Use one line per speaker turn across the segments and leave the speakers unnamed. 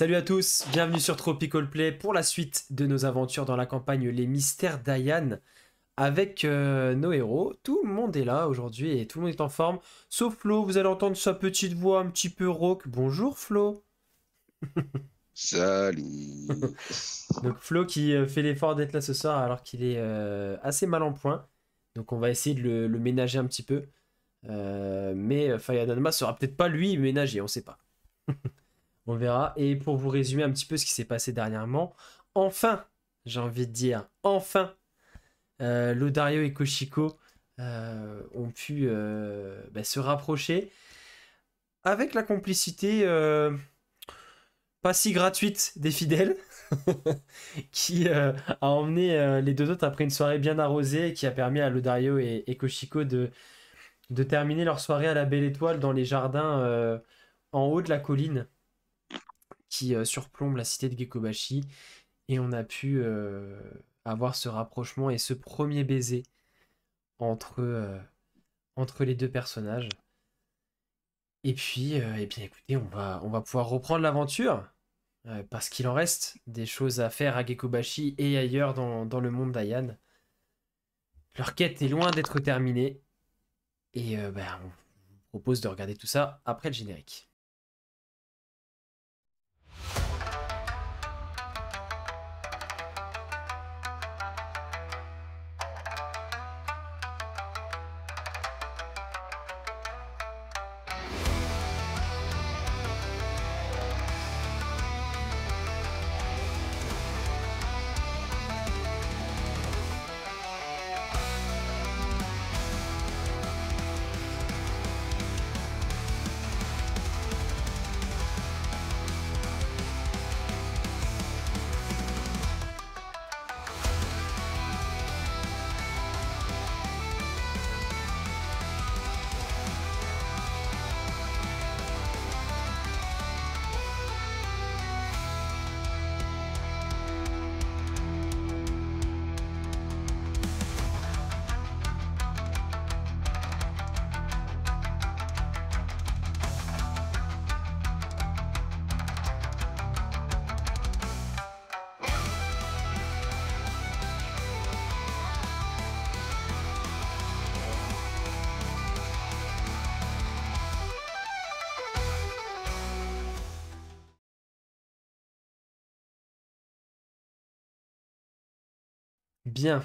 Salut à tous, bienvenue sur Tropical Play pour la suite de nos aventures dans la campagne Les Mystères d'Ayan avec nos héros. Tout le monde est là aujourd'hui et tout le monde est en forme, sauf Flo, vous allez entendre sa petite voix un petit peu rauque. Bonjour Flo.
Salut.
Donc Flo qui fait l'effort d'être là ce soir alors qu'il est assez mal en point. Donc on va essayer de le ménager un petit peu. Mais Fayadanma sera peut-être pas lui ménager, on sait pas. On verra. Et pour vous résumer un petit peu ce qui s'est passé dernièrement, enfin, j'ai envie de dire, enfin, Lodario et Koshiko ont pu se rapprocher avec la complicité pas si gratuite des fidèles, qui a emmené les deux autres après une soirée bien arrosée et qui a permis à Lodario et Koshiko de terminer leur soirée à la Belle Étoile dans les jardins en haut de la colline qui surplombe la cité de Gekobashi. Et on a pu avoir ce rapprochement et ce premier baiser entre, entre les deux personnages. Et puis, eh bien, écoutez, on va pouvoir reprendre l'aventure, parce qu'il en reste des choses à faire à Gekobashi et ailleurs dans le monde d'Ayan. Leur quête est loin d'être terminée, et on vous propose de regarder tout ça après le générique. Bien.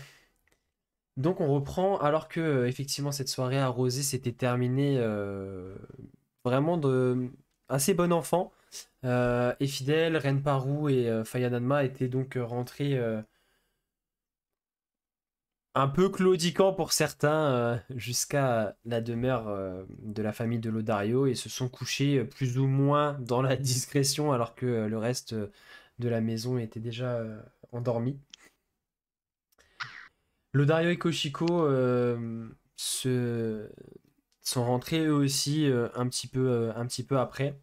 Donc on reprend alors que effectivement cette soirée arrosée s'était terminée vraiment de assez bon enfant. Et Fidèle, Renparu et Fayananma étaient donc rentrés un peu claudiquants pour certains jusqu'à la demeure de la famille de Lodario et se sont couchés plus ou moins dans la discrétion alors que le reste de la maison était déjà endormi. Lodario et Koshiko se sont rentrés eux aussi un petit peu après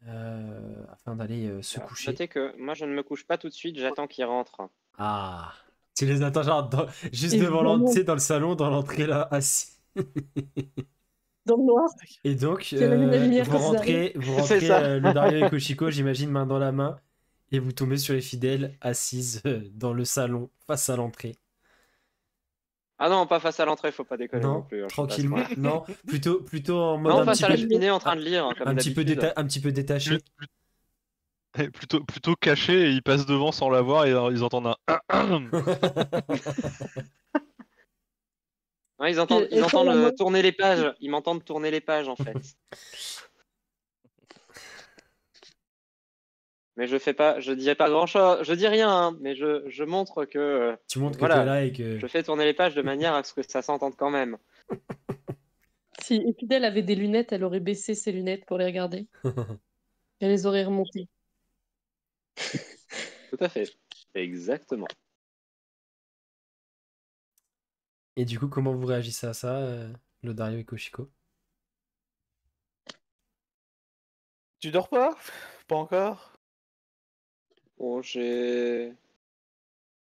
afin d'aller se
Alors,
coucher.
notez que moi, je ne me couche pas tout de suite, j'attends qu'il rentre.
Ah, tu les attends genre juste devant
Évidemment,
l'entrée, dans le salon, dans l'entrée là, assis.
dans le noir,
Et donc,
qui allume la lumière quand ils arrivent.
vous
C'est
rentrez
ça.
Lodario et Koshiko, j'imagine, main dans la main, et vous tombez sur les fidèles assises dans le salon, face à l'entrée.
Ah non, pas face à l'entrée, faut pas déconner non
Non,
plus, hein, je suis pas à ce
tranquillement.
point-là.
Non, plutôt en mode
Non, face à la cheminée en train de lire, comme d'habitude.
un petit peu détaché.
Plutôt caché et ils passent devant sans la voir et ils entendent un.
Ouais, ils
Puis
entendent, ils
elle prend
entendent
la main.
tourner les pages. Ils m'entendent tourner les pages, en fait. Mais je fais pas, je dis pas grand-chose, je dis rien, hein, mais je montre que,
Tu montres que t'es
voilà,
là et que...
je fais tourner les pages de manière à ce que ça s'entende quand même.
Si Epidel avait des lunettes, elle aurait baissé ses lunettes pour les regarder. Elle les aurait remontées.
Tout à fait. Exactement.
Et du coup, comment vous réagissez à ça, Lodario et Koshiko?
Tu dors pas? Pas encore?
Bon, j'ai...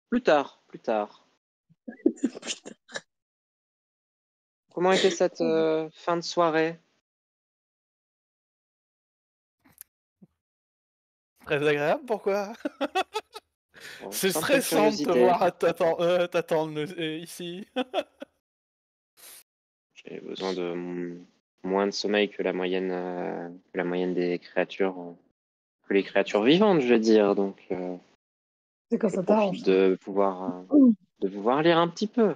Plus tard, plus tard.
Putain.
Comment était cette fin de soirée?
Très agréable, pourquoi?
Bon,
C'est
simple
stressant de te
curiosité.
voir t'attendre ici.
J'ai besoin de moins de sommeil que la moyenne des créatures, que les créatures vivantes, je veux dire. Donc,
C'est quand
je
ça
profite
t'arrange.
de pouvoir lire un petit peu.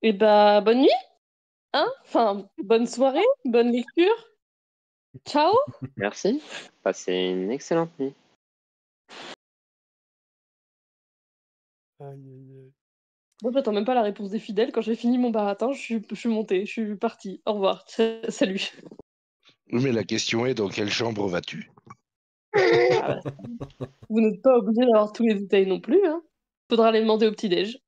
Et bah, bonne nuit, hein? Enfin, bonne soirée, bonne lecture. Ciao!
Merci. Passez une excellente nuit.
Aïe, aïe, aïe.
Moi, j'attends même pas la réponse des fidèles. Quand j'ai fini mon baratin, je suis montée, je suis partie. Au revoir. Salut.
Mais la question est, dans quelle chambre vas-tu?
Ah bah, vous n'êtes pas obligé d'avoir tous les détails non plus, hein. Faudra les demander au petit-déj.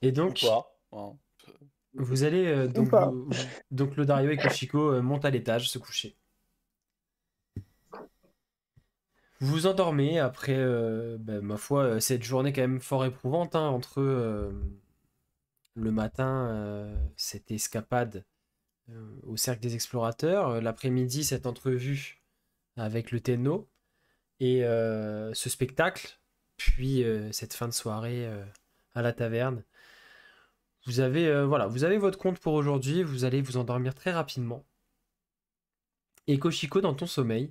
Et
Ou
donc,
pas. Hein.
vous allez donc,
pas.
donc Lodario et Koshiko montent à l'étage se coucher. Vous vous endormez après, ma foi, cette journée quand même fort éprouvante hein, entre le matin, cette escapade au cercle des explorateurs, l'après-midi, cette entrevue avec le Tenno, et ce spectacle, puis cette fin de soirée à la taverne. Vous avez, vous avez votre compte pour aujourd'hui, vous allez vous endormir très rapidement. Et Koshiko, dans ton sommeil,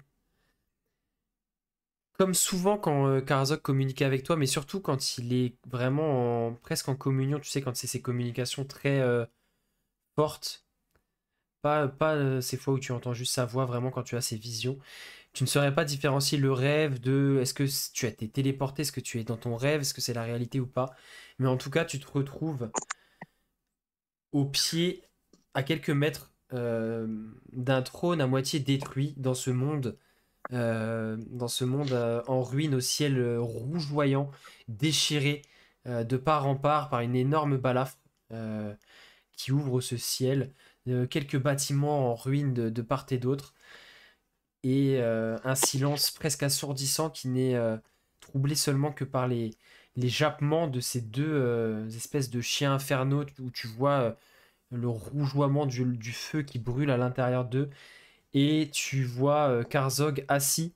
comme souvent quand Karazok communique avec toi, mais surtout quand il est vraiment presque en communion, tu sais, quand c'est ces communications très fortes, pas ces fois où tu entends juste sa voix, vraiment quand tu as ces visions, tu ne saurais pas différencier le rêve de est-ce que tu as été téléporté, est-ce que tu es dans ton rêve, est-ce que c'est la réalité ou pas. Mais en tout cas, tu te retrouves au pied, à quelques mètres d'un trône à moitié détruit dans ce monde en ruine au ciel rougeoyant, déchiré de part en part par une énorme balafre qui ouvre ce ciel, quelques bâtiments en ruine de part et d'autre, et un silence presque assourdissant qui n'est troublé seulement que par les jappements de ces deux espèces de chiens infernaux où tu vois le rougeoiement du feu qui brûle à l'intérieur d'eux. Et tu vois Karzog assis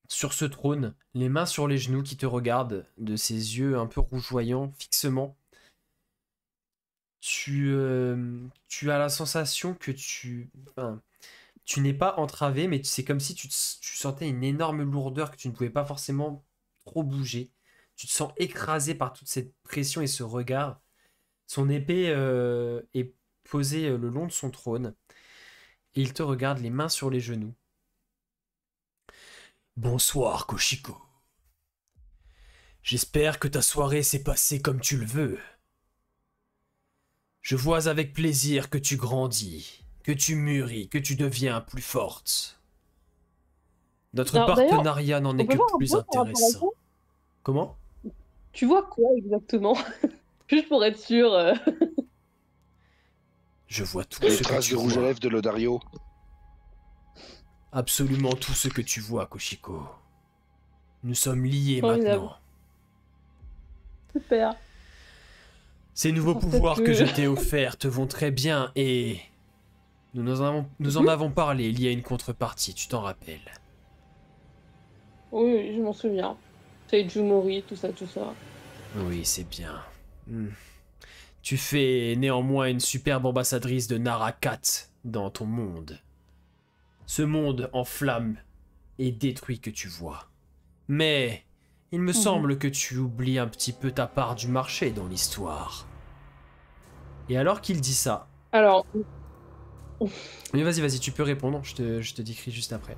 sur ce trône, les mains sur les genoux, qui te regarde de ses yeux un peu rougeoyants, fixement. Tu as la sensation que tu n'es pas entravé, mais c'est comme si tu sentais une énorme lourdeur que tu ne pouvais pas forcément trop bouger. Tu te sens écrasé par toute cette pression et ce regard. Son épée est posée le long de son trône. Et il te regarde les mains sur les genoux. Bonsoir, Koshiko. J'espère que ta soirée s'est passée comme tu le veux. Je vois avec plaisir que tu grandis, que tu mûris, que tu deviens plus forte. Notre
Alors,
partenariat n'en
on
est
peut
que
voir un
plus
peu par rapport à ça?
intéressant. Comment?
Tu vois quoi exactement? Juste pour être sûr.
Je vois tout
Les
ce que
traces
tu
de rouge à
vois.
lèvres de Lodario.
Absolument tout ce que tu vois, Koshiko. Nous sommes liés
Formidable.
maintenant.
Super.
Ces nouveaux
Peut-être
pouvoirs que
que-
je t'ai offerts te vont très bien et nous en avons parlé il y a une contrepartie, tu t'en rappelles.
Oui, je m'en souviens. Seiju Mori, tout ça, tout ça.
Oui, c'est bien. Tu fais néanmoins une superbe ambassadrice de Narakat dans ton monde. Ce monde en flammes et détruit que tu vois. Mais il me semble que tu oublies un petit peu ta part du marché dans l'histoire. Et alors qu'il dit ça...
Alors,
Mais vas-y, tu peux répondre, je te décris juste après.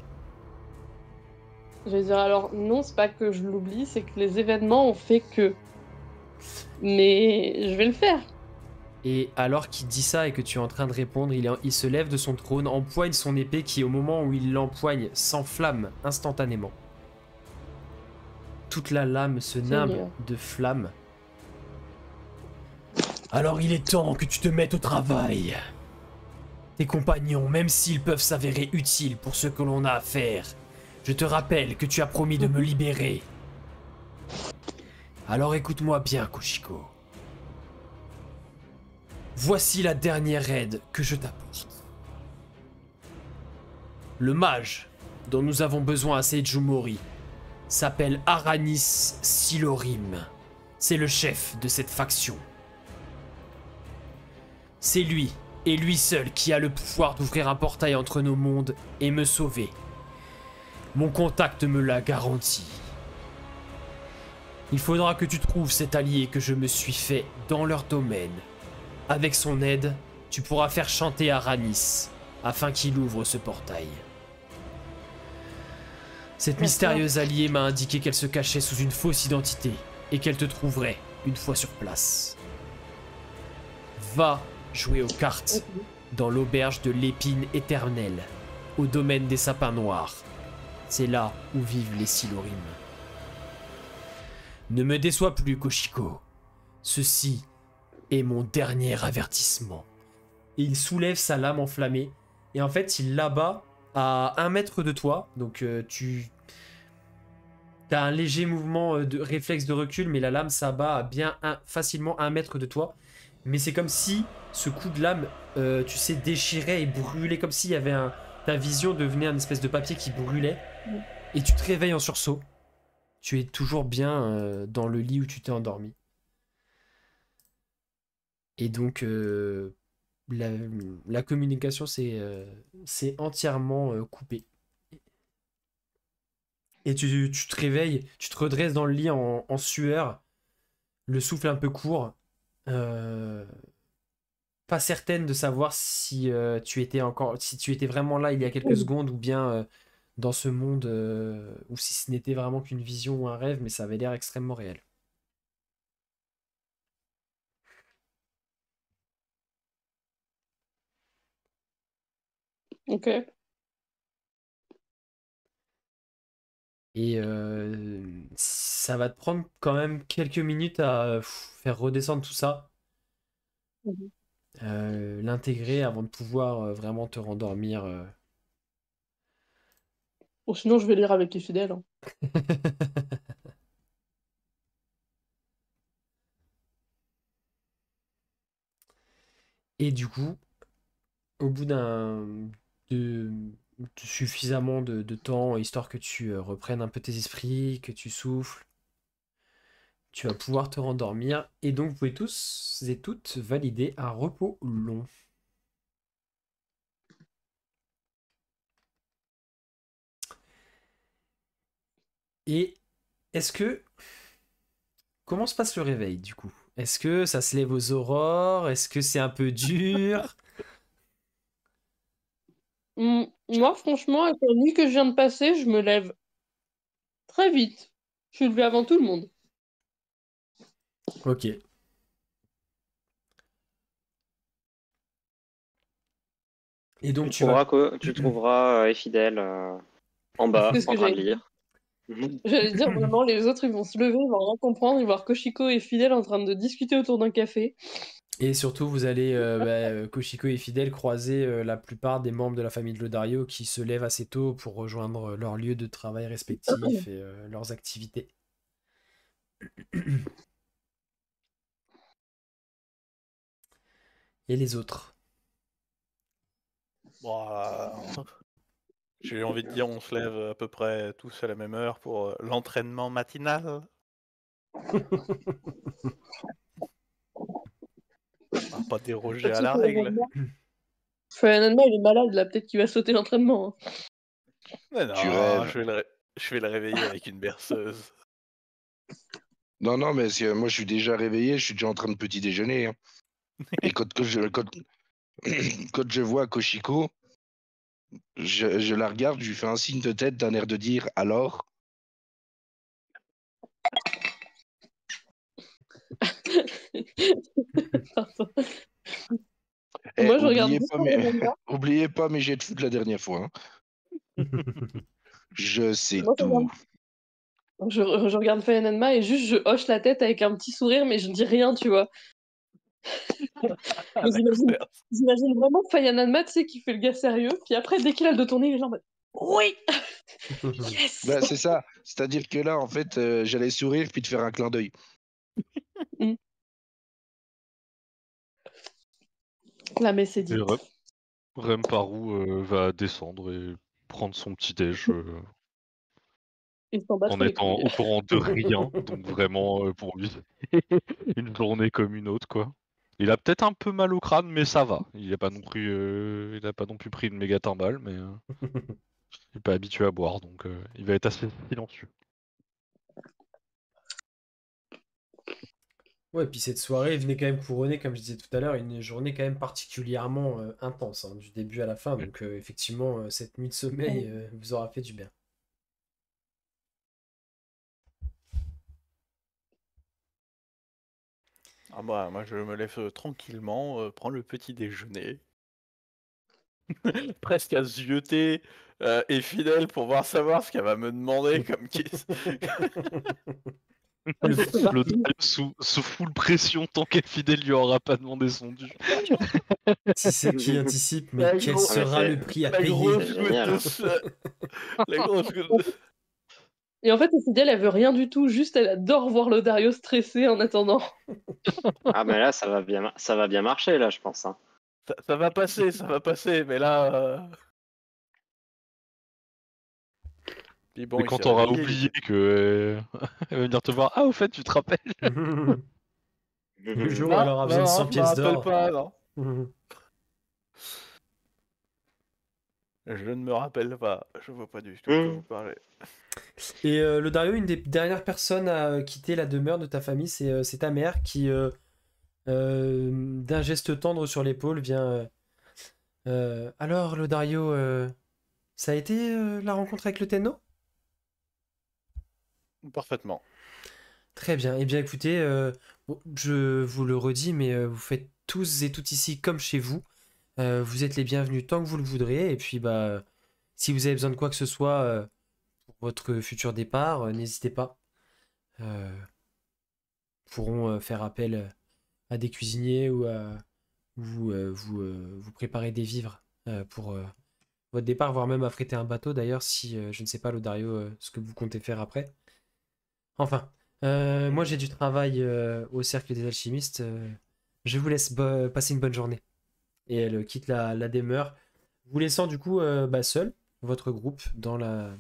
je vais dire, alors, non, c'est pas que je l'oublie, c'est que les événements ont fait que. Mais je vais le faire.
Et alors qu'il dit ça et que tu es en train de répondre, il se lève de son trône, empoigne son épée qui, au moment où il l'empoigne, s'enflamme instantanément. Toute la lame se nimbe
Seigneur.
de flammes. Alors il est temps que tu te mettes au travail. Tes compagnons, même s'ils peuvent s'avérer utiles pour ce que l'on a à faire, je te rappelle que tu as promis de me libérer. Alors écoute-moi bien, Koshiko. Voici la dernière aide que je t'apporte. Le mage dont nous avons besoin à Seijumori s'appelle Aranis Silorim. C'est le chef de cette faction. C'est lui, et lui seul, qui a le pouvoir d'ouvrir un portail entre nos mondes et me sauver. Mon contact me l'a garanti. Il faudra que tu trouves cet allié que je me suis fait dans leur domaine. Avec son aide, tu pourras faire chanter Aranis, afin qu'il ouvre ce portail. Cette mystérieuse alliée m'a indiqué qu'elle se cachait sous une fausse identité, et qu'elle te trouverait une fois sur place. Va jouer aux cartes dans l'auberge de l'épine éternelle, au domaine des sapins noirs. C'est là où vivent les Silorim. Ne me déçois plus, Koshiko. Ceci est mon dernier avertissement. Et il soulève sa lame enflammée, et en fait il l'abat à 1 mètre de toi, donc tu as un léger mouvement de réflexe de recul, mais la lame s'abat à bien facilement 1 mètre de toi. Mais c'est comme si ce coup de lame, tu sais, déchirait et brûlait, comme s'il y avait ta vision devenait un espèce de papier qui brûlait. Et tu te réveilles en sursaut. Tu es toujours bien dans le lit où tu t'es endormi. Et donc, la communication c'est entièrement coupée. Et tu te réveilles, tu te redresses dans le lit en sueur, le souffle un peu court. Pas certaine de savoir si tu étais vraiment là il y a quelques secondes ou bien dans ce monde ou si ce n'était vraiment qu'une vision ou un rêve, mais ça avait l'air extrêmement réel.
Ok.
Et ça va te prendre quand même quelques minutes à faire redescendre tout ça. L'intégrer avant de pouvoir vraiment te rendormir.
Ou sinon, je vais lire avec les fidèles. Hein.
Et du coup, au bout de suffisamment de temps, histoire que tu reprennes un peu tes esprits, que tu souffles, tu vas pouvoir te rendormir. Et donc, vous pouvez tous et toutes valider un repos long. Et est-ce que... Comment se passe le réveil, du coup? Est-ce que ça se lève aux aurores? Est-ce que c'est un peu dur?
Moi, franchement, avec la nuit que je viens de passer, je me lève très vite. Je suis levée avant tout le monde.
Ok. Et donc, tu vas...
Tu trouveras Fidèle en bas,
C'est ce
en
que
train de
j'allais
lire.
J'allais dire vraiment, les autres ils vont se lever, ils vont rien comprendre, ils vont voir Koshiko et Fidèle en train de discuter autour d'un café.
Et surtout, vous allez, Koshiko et Fidèle, croiser la plupart des membres de la famille de Lodario qui se lèvent assez tôt pour rejoindre leur lieu de travail respectif et leurs activités. Et les autres?
Bon, j'ai envie de dire, on se lève à peu près tous à la même heure pour l'entraînement matinal. On va pas déroger à la règle.
Fernanda, il est malade là, peut-être qu'il va sauter l'entraînement. Hein.
Mais non,
Tu rêves.
je vais le réveiller avec une berceuse.
Non, non, mais moi je suis déjà réveillé, je suis déjà en train de petit déjeuner. Hein. Et quand je vois Koshiko, je la regarde, je lui fais un signe de tête d'un air de dire alors.
Pardon.
Eh,
Moi, je regarde
oubliez pas mes jets de foot la dernière fois. Hein. Je sais
Moi,
tout.
je regarde Fayananma et juste je hoche la tête avec un petit sourire, mais je dis rien, tu vois. J'imagine vraiment Fayananma, tu sais, qui fait le gars sérieux, puis après, dès qu'il a le dos tourné, il est genre oui. Yes.
Bah, c'est ça. C'est-à-dire que là, en fait, j'allais sourire puis te faire un clin d'œil.
La messe est
Et
dite.
Remparu va descendre et prendre son petit déj
Il s'en bat
en
trop les
étant
couilles.
au courant de rien. Donc vraiment pour lui, une journée comme une autre quoi. Il a peut-être un peu mal au crâne, mais ça va. Il a pas non plus, il a pas non plus pris une méga timbale, mais il est pas habitué à boire, donc il va être assez silencieux.
Ouais, puis cette soirée venait quand même couronner, comme je disais tout à l'heure, une journée quand même particulièrement intense, hein, du début à la fin.
Oui.
Donc effectivement, cette nuit de sommeil vous aura fait du bien.
Ah bah, moi je me lève tranquillement, prends le petit déjeuner, presque à zioter et fidèle pour savoir ce qu'elle va me demander comme question.
Le-
Le sous full pression tant qu'Fidel lui aura pas demandé son dû.
Si c'est qui anticipe, mais
La
quel
gros-
sera
mais
le prix à
La
payer?
grosse
C'est
goutte
génial.
de sueur. La grosse goutte de...
Et en fait, Cécile, elle veut rien du tout, juste elle adore voir Lodario stressé en attendant.
Ah, mais là, ça va bien marcher, là, je pense. Hein.
Ça va passer, mais là... Puis bon,
Mais
il
quand
s'est
t'auras
réveillé,
oublié que elle va venir te voir, ah au fait tu te rappelles?
Le jour où
Non,
elle aura besoin de 100
je me
pièces
rappelle
d'or.
pas, non. Je ne me rappelle pas, je vois pas du tout de quoi vous parlez.
Et le Dario, une des dernières personnes à quitter la demeure de ta famille, c'est ta mère qui, d'un geste tendre sur l'épaule, vient. Alors, le Dario, ça a été la rencontre avec le Tenno?
Parfaitement.
Très bien. Eh bien, écoutez, bon, je vous le redis, mais vous faites tous et toutes ici comme chez vous. Vous êtes les bienvenus tant que vous le voudrez. Et puis, bah, si vous avez besoin de quoi que ce soit pour votre futur départ, n'hésitez pas. Pourront faire appel à des cuisiniers ou à vous préparer des vivres pour votre départ, voire même affréter un bateau d'ailleurs, si je ne sais pas, Lodario, ce que vous comptez faire après. Enfin, moi j'ai du travail au cercle des alchimistes. Je vous laisse passer une bonne journée. Et elle quitte la demeure, vous laissant du coup bah, seul, votre groupe, dans la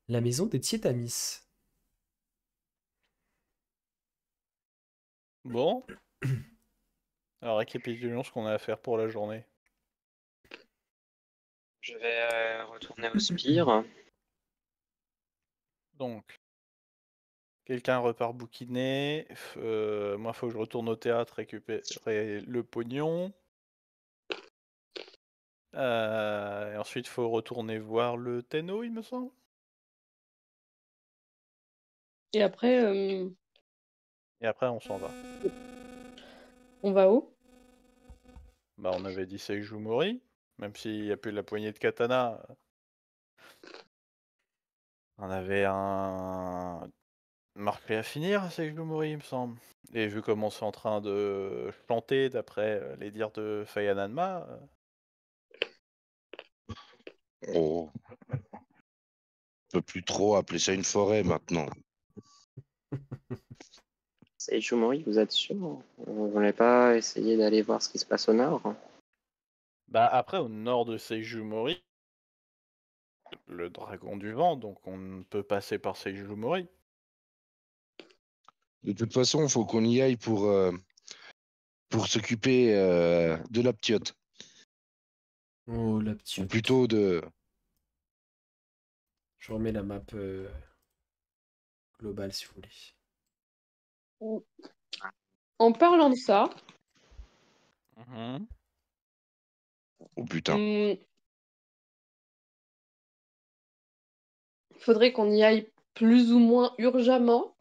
maison des Tietamis.
Bon. Alors récapitulons ce qu'on a à faire pour la journée.
Je vais retourner au spire.
Donc, quelqu'un repart bouquiner. Moi, faut que je retourne au théâtre récupérer le pognon. Et ensuite, faut retourner voir le Tenno, il me semble.
Et après,
Et après, on s'en va.
on va où?
Bah, on avait dit Seiju Mori. Même s'il n'y a plus la poignée de katana. On avait un marqué à finir à Seiju Mori, il me semble. Et vu comment c'est en train de chanter d'après les dires de Fayananma,
Oh. On peut plus trop appeler ça une forêt maintenant.
C'est Ishumori, vous êtes sûr? Vous voulez pas essayer d'aller voir ce qui se passe au nord?
bah après au nord de Seiju Mori, le dragon du vent, donc on peut passer par Seiju Mori.
De toute façon, il faut qu'on y aille pour s'occuper de la ptiote.
Oh la
Ou
petite.
plutôt de...
Je remets la map globale si vous voulez.
En parlant de ça,
Oh putain.
faudrait qu'on y aille plus ou moins urgemment,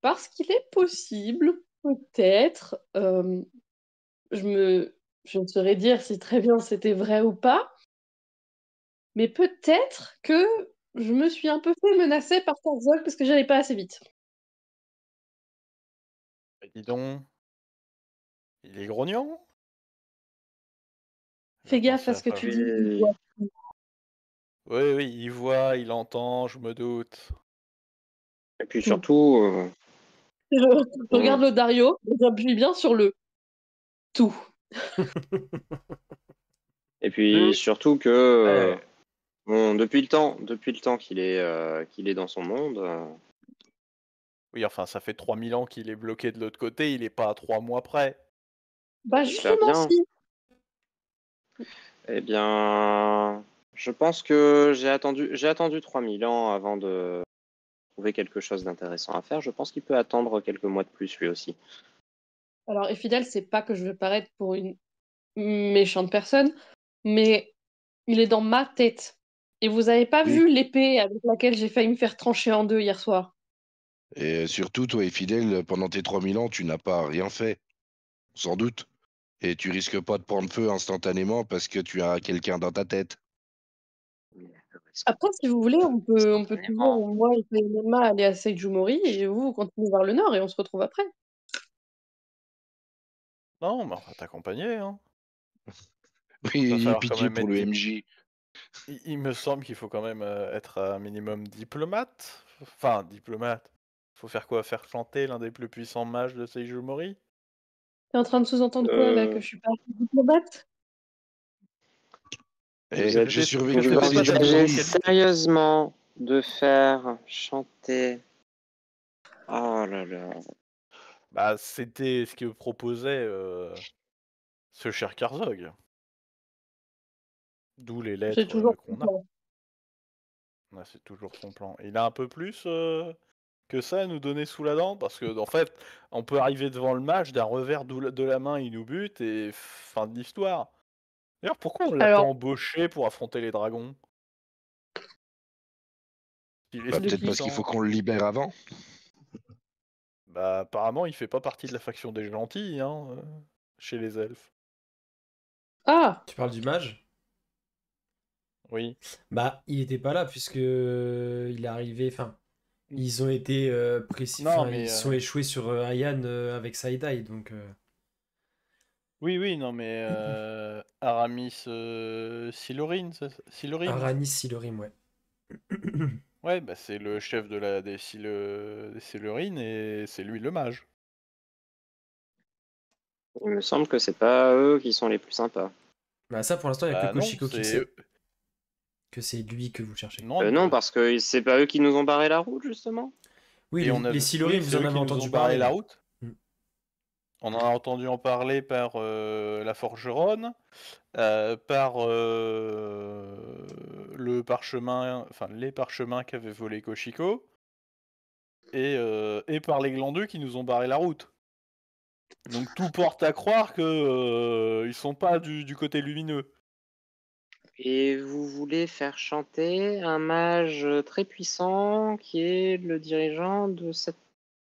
parce qu'il est possible, peut-être, je ne saurais dire si très bien c'était vrai ou pas, mais peut-être que je me suis un peu fait menacer par Tarzol parce que j'allais pas assez vite.
Bah, dis donc, il est grognon.
Fais
Je
gaffe
pensais
à ce que
pas.
tu dis.
Oui.
Oui, oui, il voit, il entend, je me doute.
Et puis surtout,
Je regarde le Dario, et j'appuie bien sur le tout.
Et puis surtout que
Ouais.
bon, depuis le temps qu'il est dans son monde,
Oui, enfin, ça fait 3000 ans qu'il est bloqué de l'autre côté, il est pas à 3 mois près.
Bah
j'espère
justement,
bien.
si.
Eh bien, je pense que j'ai attendu 3000 ans avant de trouver quelque chose d'intéressant à faire. Je pense qu'il peut attendre quelques mois de plus lui aussi.
Alors, Fidèle, c'est pas que je veux paraître pour une méchante personne, mais il est dans ma tête. Et vous avez pas
Oui.
vu l'épée avec laquelle j'ai failli me faire trancher en deux hier soir?
Et surtout, toi et Fidèle, pendant tes 3000 ans, tu n'as pas rien fait, sans doute. Et tu risques pas de prendre feu instantanément parce que tu as quelqu'un dans ta tête.
Après, si vous voulez, on peut toujours, moi et Emma, aller à Seijumori et vous continuez vers le nord et on se retrouve après.
Non, mais on va t'accompagner, hein.
Oui,
Va
ayez
falloir quand
pitié
même
pour
être
le MJ.
il me semble qu'il faut quand même être un minimum diplomate. Enfin, diplomate. Faut faire quoi? Faire chanter l'un des plus puissants mages de Seijumori?
T'es en train de sous-entendre quoi là? Que
Euh,
je suis pas assez diplomate?
Eh, je surveille
vous
que
C'était pas ta
envisagez
Seijumori.
spécialité.
sérieusement de faire chanter. Oh là là.
Bah, c'était ce que proposait ce cher Karzog. D'où les
J'ai
lettres
toujours
qu'on a. Ouais, c'est toujours son plan. Il a un peu plus que ça à nous donner sous la dent, parce que en fait, on peut arriver devant le match d'un revers de la main, il nous bute et fin de l'histoire. D'ailleurs, pourquoi on l'a pas
Alors,
embauché pour affronter les dragons? Il est
Bah,
si
de
peut-être
qui?
parce qu'il faut
puissant.
qu'on le libère avant.
Bah, apparemment, il fait pas partie de la faction des gentils, hein, chez les elfes.
Ah!
Tu parles du mage?
Oui.
Bah, il était pas là puisque il est arrivé. Enfin, ils ont été précis.
Non,
Enfin,
mais
ils sont échoués sur Ayan avec Saidai, donc.
oui, oui, non, mais Aramis Silorin, Silorim.
Aranis Silorim, ouais.
Ouais, bah c'est le chef de des Silurines et c'est lui le mage.
Il me semble que c'est pas eux qui sont les plus sympas.
Bah, ça pour l'instant, il y a que
Bah non,
Koshiko qui sait que c'est lui que vous cherchez.
non,
Non, parce que c'est pas eux qui nous ont barré la route, justement.
Oui,
et
les Silorim,
oui,
vous
c'est
en
eux
avez
qui nous ont
entendu
barré
parler,
la
ouais.
route.
Mm.
On en a entendu en parler par la forgeronne, par le parchemin, enfin les parchemins qu'avait volé Koshiko, et par les glandeux qui nous ont barré la route. Donc tout porte à croire que ils sont pas du côté lumineux.
Et vous voulez faire chanter un mage très puissant qui est le dirigeant de cette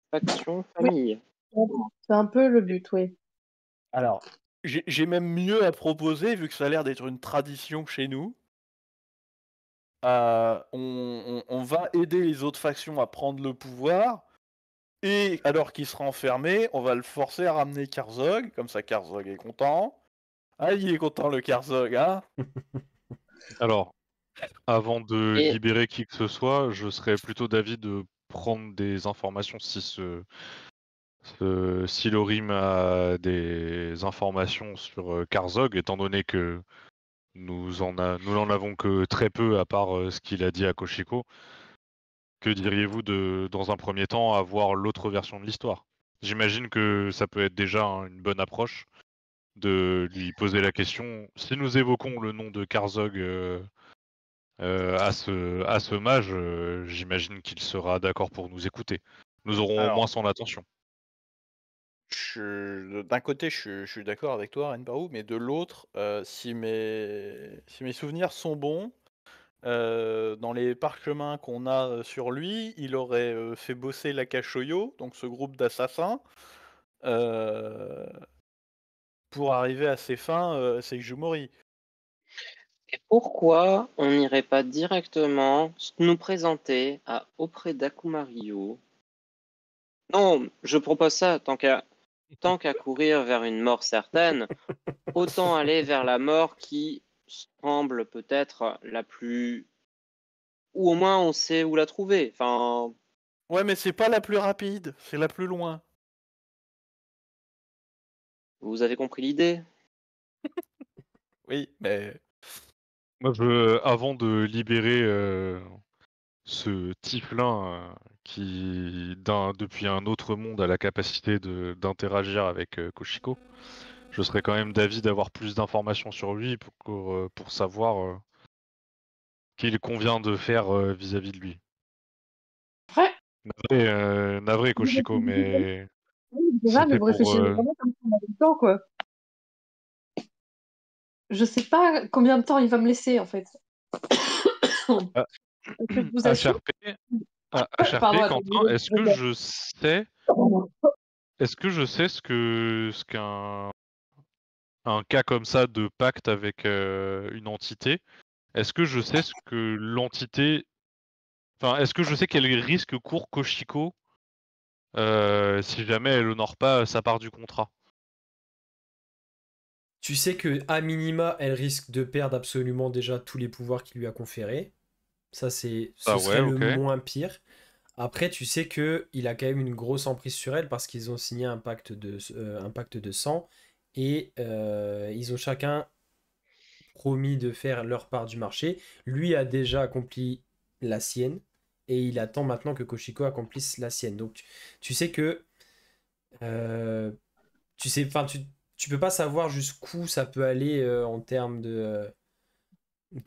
faction
Oui,
famille.
c'est un peu le but, oui.
Alors, j'ai même mieux à proposer, vu que ça a l'air d'être une tradition chez nous. On va aider les autres factions à prendre le pouvoir, et alors qu'il sera enfermé, on va le forcer à ramener Karzog, comme ça Karzog est content. Ah, il est content le Karzog, hein?
Alors, avant de
Et
libérer qui que ce soit, je serais plutôt d'avis de prendre des informations si ce Silorim a des informations sur Karzog, étant donné que nous n'en avons que très peu à part ce qu'il a dit à Koshiko. Que diriez-vous de, dans un premier temps, avoir l'autre version de l'histoire? J'imagine que ça peut être déjà une bonne approche de lui poser la question. Si nous évoquons le nom de Karzog à ce mage, j'imagine qu'il sera d'accord pour nous écouter. Nous aurons au moins
Alors,
son attention.
d'un côté, je suis d'accord avec toi, Renbarou, mais de l'autre, si mes souvenirs sont bons, dans les parchemins qu'on a sur lui, il aurait fait bosser l'Akashoyo, donc ce groupe d'assassins, euh, pour arriver à ses fins, Seijumori.
pourquoi on n'irait pas directement nous présenter auprès d'Akumario? Non, je propose ça, tant qu'à courir vers une mort certaine, autant aller vers la mort qui semble peut-être la plus... Ou au moins on sait où la trouver. Enfin,
Ouais, mais c'est pas la plus rapide, c'est la plus loin.
vous avez compris l'idée?
Oui, mais
Moi, avant de libérer ce Tiflin qui, depuis un autre monde, a la capacité d'interagir avec Koshiko, je serais quand même d'avis d'avoir plus d'informations sur lui pour savoir qu'il convient de faire vis-à-vis de lui.
Après,
Navré Koshiko, mais
c'est vrai, mais
c'était
vous
pour...
réfléchissez vraiment comme ça en même temps, quoi. Je sais pas combien de temps il va me laisser, en fait.
Ah,
Je vous assure. Pardon,
HRP,
attends,
Quentin, est-ce que je sais ce qu'un cas comme ça de pacte avec une entité, est-ce que je sais ce que l'entité... Enfin, est-ce que je sais quel risque court Koshiko si jamais elle honore pas sa part du contrat?
Tu sais que à minima, elle risque de perdre absolument déjà tous les pouvoirs qu'il lui a conférés. Ça, ce
Ah ouais,
serait le
ok.
moins pire. Après, tu sais que il a quand même une grosse emprise sur elle parce qu'ils ont signé un pacte de sang et ils ont chacun promis de faire leur part du marché. Lui a déjà accompli la sienne et il attend maintenant que Koshiko accomplisse la sienne. Donc, tu sais que euh, tu sais, enfin, tu peux pas savoir jusqu'où ça peut aller en termes de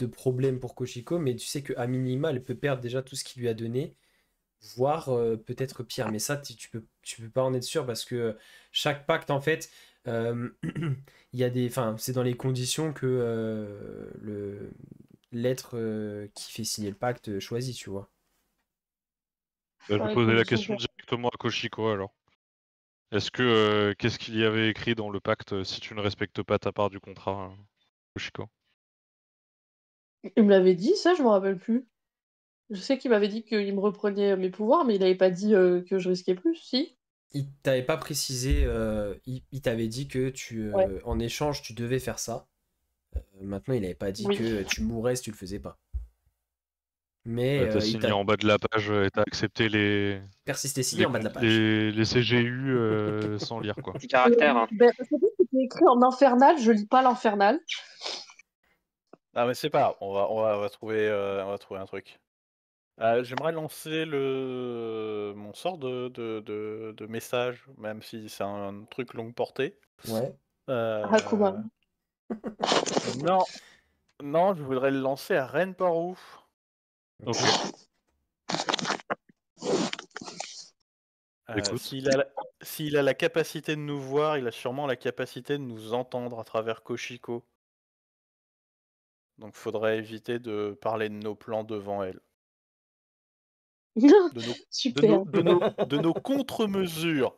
problèmes pour Koshiko, mais tu sais qu'à minima, elle peut perdre déjà tout ce qu'il lui a donné, voire peut-être pire. Mais ça, tu peux pas en être sûr parce que chaque pacte, en fait, euh, il y a des, enfin, c'est dans les conditions que l'être qui fait signer le pacte choisit, tu vois.
Bah, je
Dans
vais
les
poser la
conditions
question
pour-
directement à Koshiko alors. Qu'est-ce qu'il y avait écrit dans le pacte si tu ne respectes pas ta part du contrat, Koshiko?
Il me l'avait dit, ça, je me rappelle plus. Je sais qu'il m'avait dit qu'il me reprenait mes pouvoirs, mais il avait pas dit que je risquais plus, si.
Il t'avait pas précisé, il t'avait dit que
Ouais.
en échange, tu devais faire ça. Maintenant, il n'avait pas dit
Oui.
que tu mourrais si tu le faisais pas. Mais
T'as
il
signé
t'a
en bas de la page et t'as accepté
persisté signé en bas de la page.
les CGU sans lire quoi.
Petit caractère, hein.
Ben, parce que c'était écrit en infernal, je lis pas l'infernal.
ah mais c'est pas grave, on va trouver un truc. J'aimerais lancer mon sort de message, même si c'est un truc longue portée.
Ouais.
Hakuma.
Non, non, je voudrais le lancer à Renparou.
Ok. Écoute.
S'il a la capacité de nous voir, il a sûrement la capacité de nous entendre à travers Koshiko. Donc faudrait éviter de parler de nos plans devant elle.
Super.
De nos contre-mesures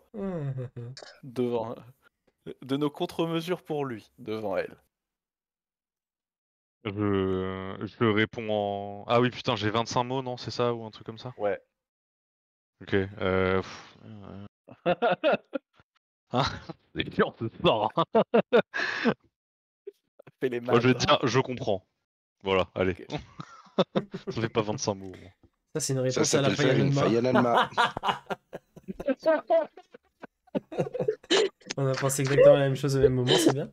devant, de nos contre-mesures pour lui devant elle.
Je réponds en... Ah oui putain, j'ai 25 mots, non? C'est ça? Ou un truc comme ça?
Ouais.
Ok. Hein c'est dur ce sort.
Fais les
Moi je vais
maths.
dire, je comprends. Voilà, allez.
Ok.
Ça fait pas 25 mots.
Ça, c'est une
Ça
réponse à la
s'appelle faire une
Fayananma.
Fayananma.
On a pensé exactement la même chose au même moment, c'est bien.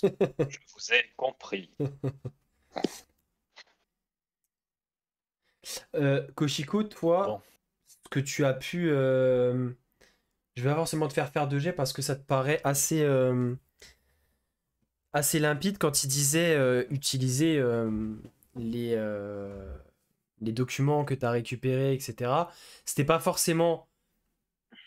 Je vous ai compris.
Koshiko, toi,
Bon.
ce que tu as pu... Je vais pas forcément te faire de jet parce que ça te paraît assez limpide quand il disait utiliser les documents que tu as récupérés, etc. C'était pas forcément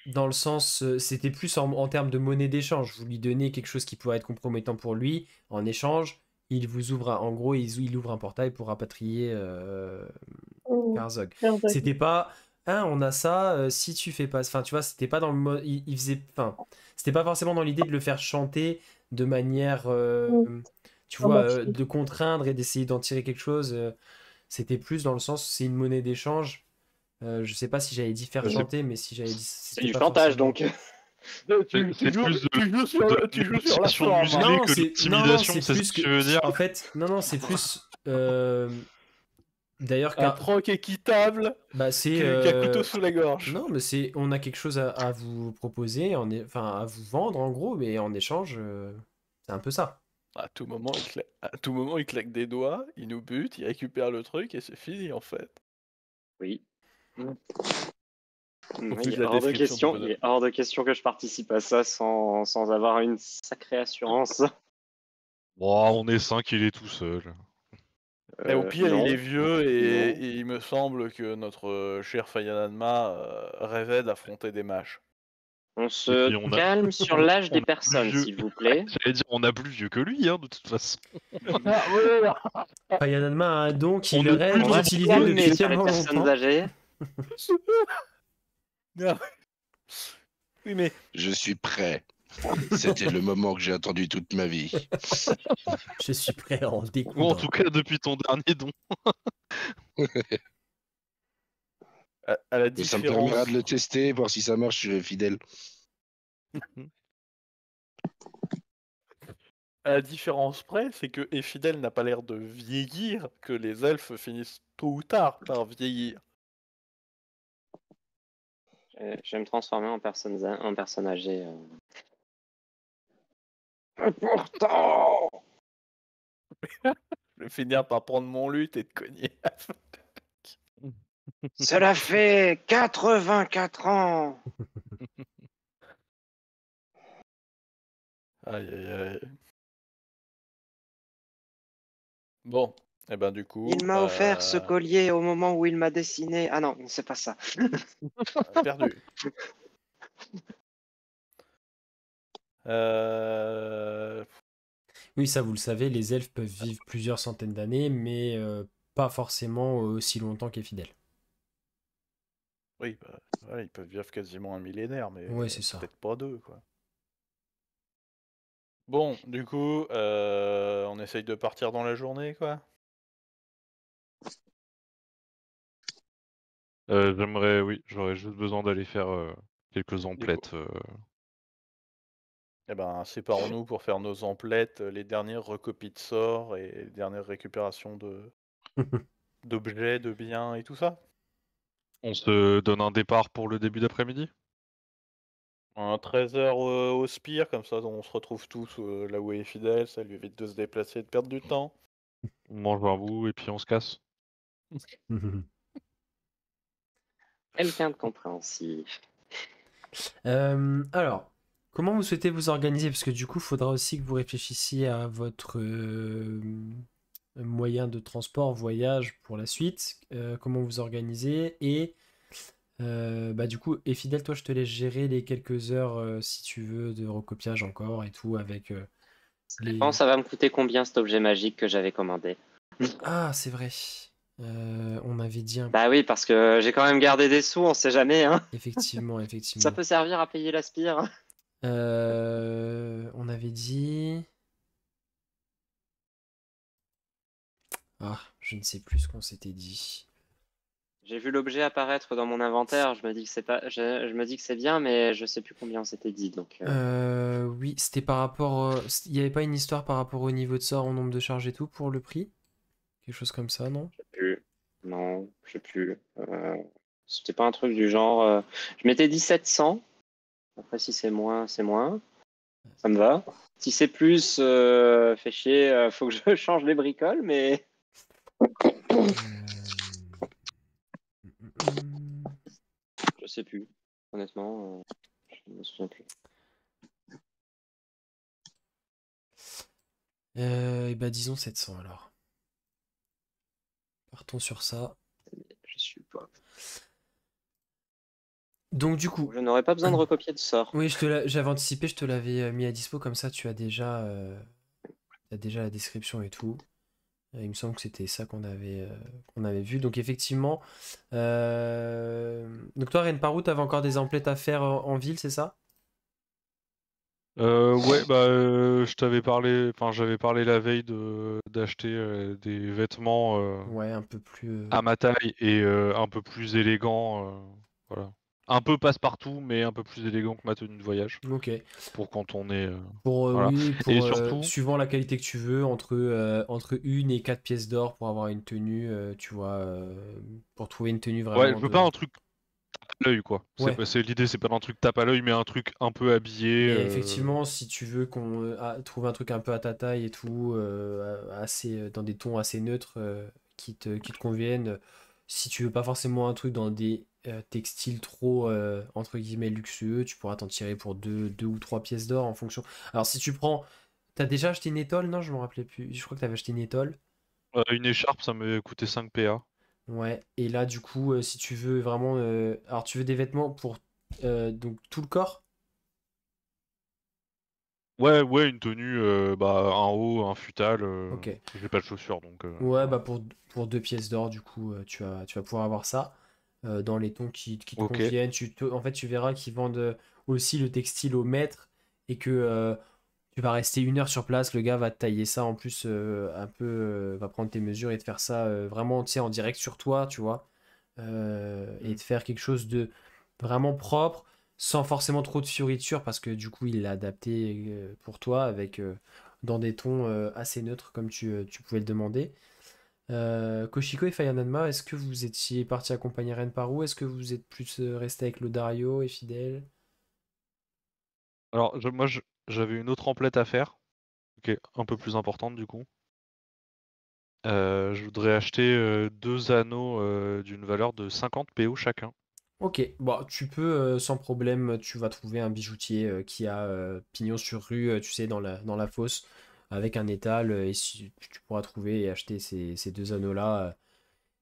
dans le sens... c'était plus en termes de monnaie d'échange. Vous lui donnez quelque chose qui pourrait être compromettant pour lui. En échange, il vous ouvre... En gros, il ouvre un portail pour rapatrier Karzog. C'était pas... Ah, on a ça, si tu fais pas... Enfin, tu vois, c'était pas dans le mode... Il faisait... Enfin, c'était pas forcément dans l'idée de le faire chanter de manière... tu vois, de contraindre et d'essayer d'en tirer quelque chose. C'était plus dans le sens, c'est une monnaie d'échange. Je sais pas si j'avais dit faire chanter, mais si j'avais dit...
C'est du chantage, donc.
Tu
C'est
joues
plus
sur la
négociation
forme.
muselée
Non,
que
c'est
l'intimidation, c'est
plus
ce que tu veux dire?
En fait, non, c'est plus... D'ailleurs,
Un troc équitable
bah, c'est...
qu'un couteau sous la gorge.
Non, mais on a quelque chose à vous proposer, enfin à vous vendre en gros, mais en échange, c'est un peu ça.
À tout moment, il claque des doigts, il nous bute, il récupère le truc et c'est fini en fait.
Oui.
Au vu
Il
de
est
la
hors de
description du
question, il
bonhomme.
est hors de question que je participe à ça sans avoir une sacrée assurance.
Bon, on est 5, il est tout seul.
Mais au pire,
non.
il est vieux
Non.
et il me semble que notre cher Fayanadma rêvait d'affronter des mages.
On
Et
se
puis on a-
calme sur
on-
l'âge
on
des
a plus
personnes,
vieux.
s'il vous plaît.
J'allais dire, on a plus vieux que lui, hein, de toute façon.
Payanadma a un don
On
qu'il
est
rêve
plus
On va se
d'utiliser
calmer
depuis
sur les
tellement
personnes
longtemps.
âgées.
Oui, mais
Je suis prêt. C'était le moment que j'ai attendu toute ma vie.
Je suis prêt à en
Ou en
découdre.
tout cas, depuis ton dernier don.
à la
Et ça me
différence.
permettra de le tester, voir si ça marche sur Fidèle.
À la différence près, c'est que Ephidel n'a pas l'air de vieillir, que les elfes finissent tôt ou tard par vieillir.
Je vais me transformer en personne âgée. Et pourtant,
Je vais finir par prendre mon luth et te cogner.
cela fait 84 ans.
Aïe aïe aïe. Bon, et ben du coup.
Il m'a offert ce collier au moment où il m'a dessiné. Ah non, c'est pas ça.
Perdu. Euh...
Oui, ça vous le savez, les elfes peuvent vivre plusieurs centaines d'années, mais pas forcément aussi longtemps qu'Efidel.
Oui, bah, voilà, ils peuvent vivre quasiment un millénaire, mais
Ouais, c'est ça.
peut-être pas deux, quoi. Bon, du coup, on essaye de partir dans la journée, quoi.
J'aimerais, oui, j'aurais juste besoin d'aller faire quelques emplettes.
Eh ben, séparons-nous pour faire nos emplettes, les dernières recopies de sorts et les dernières récupérations d'objets, de biens et tout ça.
On se donne un départ pour le début d'après-midi?
Un 13h au spire, comme ça on se retrouve tous là où est fidèle, ça lui évite de se déplacer et de perdre du temps.
On mange un bout et puis on se casse.
Quelqu'un de compréhensif.
Alors, comment vous souhaitez vous organiser? Parce que du coup, il faudra aussi que vous réfléchissiez à votre moyen de transport, voyage pour la suite. Comment vous organisez? Et bah, du coup, et Fidèle, toi, je te laisse gérer les quelques heures, si tu veux, de recopiage encore et tout avec les...
Ça va me coûter combien cet objet magique que j'avais commandé?
Ah, c'est vrai. On avait dit un...
Bah oui, parce que j'ai quand même gardé des sous, on sait jamais, hein.
Effectivement,
Ça
effectivement.
peut servir à payer la spire.
On avait dit... Ah, je ne sais plus ce qu'on s'était dit.
J'ai vu l'objet apparaître dans mon inventaire, je me dis que c'est pas, je me dis que c'est bien, mais je sais plus combien on s'était dit, donc.
Oui, c'était par rapport... Il n'y avait pas une histoire par rapport au niveau de sort, au nombre de charges et tout pour le prix? Quelque chose comme ça, non?
Je sais plus. Non, je sais plus. C'était pas un truc du genre. Je m'étais dit 700. Après, si c'est moins, c'est moins. Ça me va. Si c'est plus, fait chier, faut que je change les bricoles, mais. Je sais plus. Honnêtement, je me souviens plus.
Et bah disons 700 alors. Partons sur ça.
Je suis pas.
Donc du coup,
Je n'aurais pas besoin de recopier de sort.
oui, j'avais anticipé, je te l'avais mis à dispo, comme ça tu as déjà la description et tout. Il me semble que c'était ça qu'on avait vu. Donc effectivement, donc toi Renparu, t'avais encore des emplettes à faire en ville, c'est ça?
Ouais, bah je t'avais parlé, enfin j'avais parlé la veille d'acheter des vêtements
Ouais, un peu plus...
à ma taille et un peu plus élégants, voilà. Un peu passe-partout, mais un peu plus élégant que ma tenue de voyage,
Ok.
pour quand on est...
Pour,
voilà.
oui,
Et
pour
surtout,
suivant la qualité que tu veux, entre 1 et 4 pièces d'or pour avoir une tenue, tu vois, pour trouver une tenue
ouais,
vraiment
je veux pas un truc à l'œil, quoi.
Ouais.
L'idée, c'est pas un truc tape à l'œil, mais un truc un peu habillé.
Mais effectivement, si tu veux qu'on trouve un truc un peu à ta taille et tout, assez, dans des tons assez neutres qui te conviennent, si tu veux pas forcément un truc dans des textiles trop, entre guillemets, luxueux, tu pourras t'en tirer pour 2 ou 3 pièces d'or en fonction. Alors si tu prends... T'as déjà acheté une étole? Non, je me rappelais plus. Je crois que t'avais acheté une étole.
Une écharpe, ça m'avait coûté 5 PA.
Ouais, et là du coup, si tu veux vraiment... Alors tu veux des vêtements pour donc tout le corps?
Ouais, une tenue, un haut, un futal.
Ok.
J'ai pas de chaussures, donc.
Ouais, bah pour 2 pièces d'or, du coup, tu vas pouvoir avoir ça dans les tons qui te
Ok.
conviennent. En fait, tu verras qu'ils vendent aussi le textile au mètre et que tu vas rester 1 heure sur place. Le gars va te tailler ça en plus un peu, va prendre tes mesures et te faire ça vraiment, tu sais, en direct sur toi, tu vois. Et te faire quelque chose de vraiment propre, sans forcément trop de fioritures, parce que du coup, il l'a adapté pour toi avec dans des tons assez neutres, comme tu pouvais le demander. Koshiko et Fayananma, est-ce que vous étiez partis accompagner Renparu? Est-ce que vous êtes plus restés avec Lodario et Fidèle?
Alors, j'avais une autre emplette à faire, qui est un peu plus importante du coup. Je voudrais acheter 2 anneaux d'une valeur de 50 PO chacun.
Ok, bon, tu peux sans problème, tu vas trouver un bijoutier qui a pignon sur rue, tu sais, dans la fosse, avec un étal, et tu pourras trouver et acheter ces 2 anneaux-là.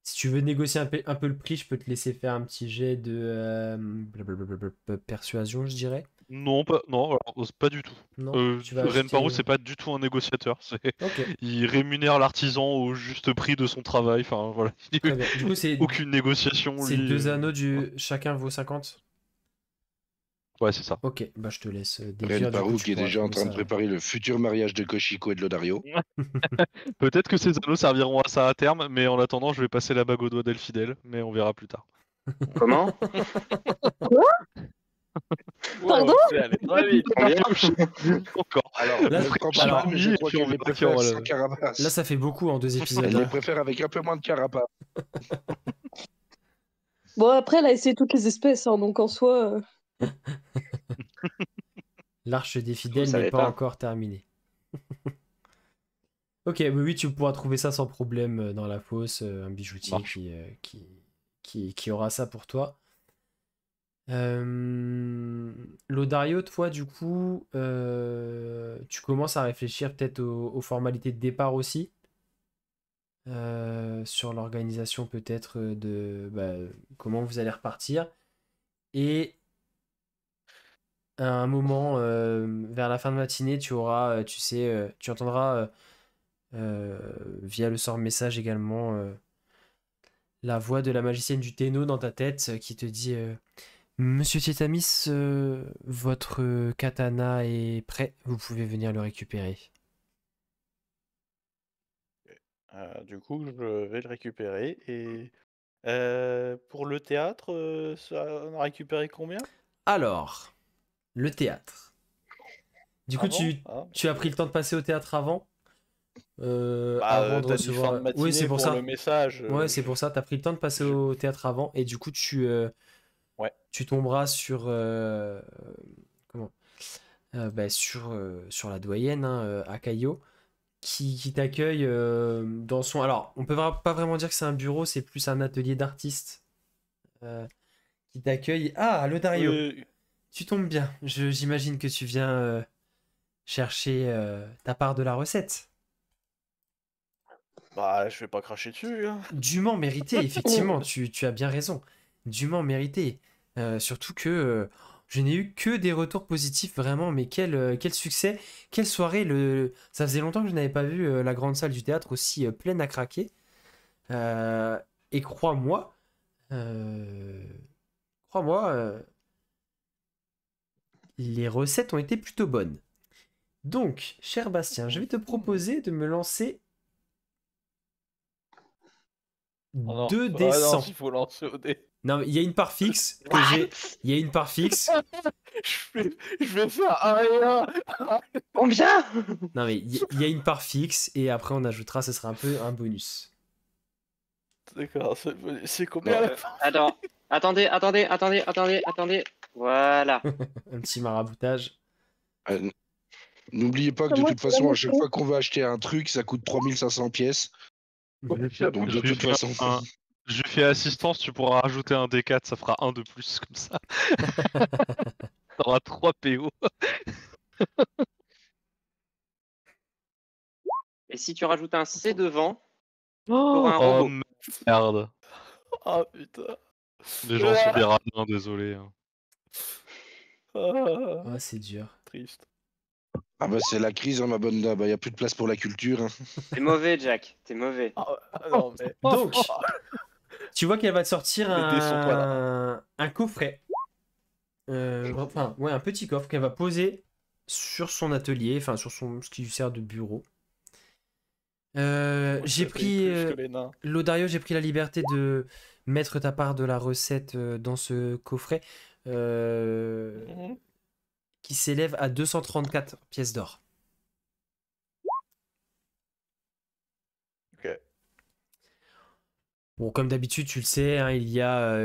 Si tu veux négocier un peu le prix, je peux te laisser faire un petit jet de blablabla, persuasion, je dirais.
Non, non, alors, c'est pas du tout.
Non, tu vas
Renparu,
acheter.
c'est pas du tout un négociateur.
Ok,
Il rémunère l'artisan au juste prix de son travail. Enfin, voilà.
très bien. Du coup, c'est
Aucune négociation,
c'est
lui.
2 anneaux
Voilà.
chacun vaut 50.
Ouais, c'est ça.
Ok, bah je te laisse déduire, du coup
Renparu
tu
qui est
pourras
déjà en
trouver
train de
ça.
préparer le futur mariage de Koshiko et de Lodario.
Peut-être que ces anneaux serviront à ça à terme, mais en attendant, je vais passer la bague au doigt d'Elfidel, mais on verra plus tard.
Comment?
Pardon?
C'est allé très vite.
Combien?
Encore.
Alors,
Là,
ne prends pas
alors,
mal, mais je
et
crois
puis on
qu'elle les
verra qui
préfère
aura
sans
le-
carapace.
Là, ça fait beaucoup en 2 épisodes.
Elle les
hein.
préfère avec un peu moins de carapace.
Bon, après, elle a essayé toutes les espèces, hein, donc en soi.
L'arche des
Vous
fidèles n'est
savez
pas
pas.
encore terminée. Ok, oui, tu pourras trouver ça sans problème dans la fosse, un bijoutier
Marche.
qui aura ça pour toi. Lodario, toi, du coup, tu commences à réfléchir peut-être aux formalités de départ aussi, sur l'organisation peut-être de comment vous allez repartir. Et à un moment, vers la fin de matinée, tu auras, tu sais, tu entendras via le sort message également la voix de la magicienne du Téno dans ta tête qui te dit Monsieur Tietamis, votre katana est prêt, vous pouvez venir le récupérer.
Du coup, je vais le récupérer. Et pour le théâtre, ça on a récupéré combien?
Alors, le théâtre. Du coup,
Avant?
tu,
Hein,
tu as
parce
pris
que-
le temps de passer au théâtre avant avant de
t'as dit fin de
recevoir. Oui, c'est
matinée
pour
pour le
ça.
message.
Ouais, c'est pour ça. Tu as pris le temps de passer
je-
au théâtre avant et du coup,
Ouais.
tu tomberas sur. Comment sur la doyenne, hein, Akayo, qui t'accueille dans son. Alors, on peut pas vraiment dire que c'est un bureau, c'est plus un atelier d'artiste qui t'accueille. Ah, le Dario, tu tombes bien. J'imagine que tu viens chercher ta part de la recette.
Bah, je vais pas cracher dessus, hein.
Dûment mérité, effectivement, tu as bien raison. Dûment mérité. Surtout que je n'ai eu que des retours positifs, vraiment, mais quel succès, quelle soirée. Ça faisait longtemps que je n'avais pas vu la grande salle du théâtre aussi pleine à craquer. Et crois-moi, euh, les recettes ont été plutôt bonnes. Donc, cher Bastien, je vais te proposer de me lancer
Oh non.
2
Ah
des
non,
100.
il faut lancer au dé.
Non, mais il y a une part fixe que j'ai. Il y a une part fixe.
Je vais faire un et un.
Combien?
Non, mais il y a une part fixe et après on ajoutera, ce sera un peu un bonus.
D'accord, c'est combien à
Non.
la fin?
Alors, attendez. Voilà.
Un petit maraboutage.
Euh, N'oubliez pas que de
Moi,
toute
c'est
façon,
vraiment
à chaque
chaud.
fois qu'on va acheter un truc, ça coûte 3500 pièces. Donc de
Je lui
toute
fais
façon.
je lui fais assistance, tu pourras rajouter un D4, ça fera un de plus comme ça. T'auras 3 PO.
Et si tu rajoutes un C devant, t'auras un
Oh
robot.
merde.
Ah putain.
Les gens sont des radins, désolé.
Ah,
Ah, c'est dur.
triste.
Ah bah c'est la crise, hein, ma bonne dame. Il n'y a plus de place pour la culture. Hein.
T'es mauvais, Jack. T'es mauvais.
Non, mais...
Donc, tu vois qu'elle va te sortir
Les dés sont pas là.
un coffret. Enfin, ouais, un petit coffre qu'elle va poser sur son atelier, enfin sur ce qui lui sert de bureau.
Moi,
J'ai
ça paye
pris
plus que les nains.
Lodario, j'ai pris la liberté de mettre ta part de la recette dans ce coffret
Mhm.
qui s'élève à 234 pièces d'or.
Ok.
Bon, comme d'habitude, tu le sais, hein, il y a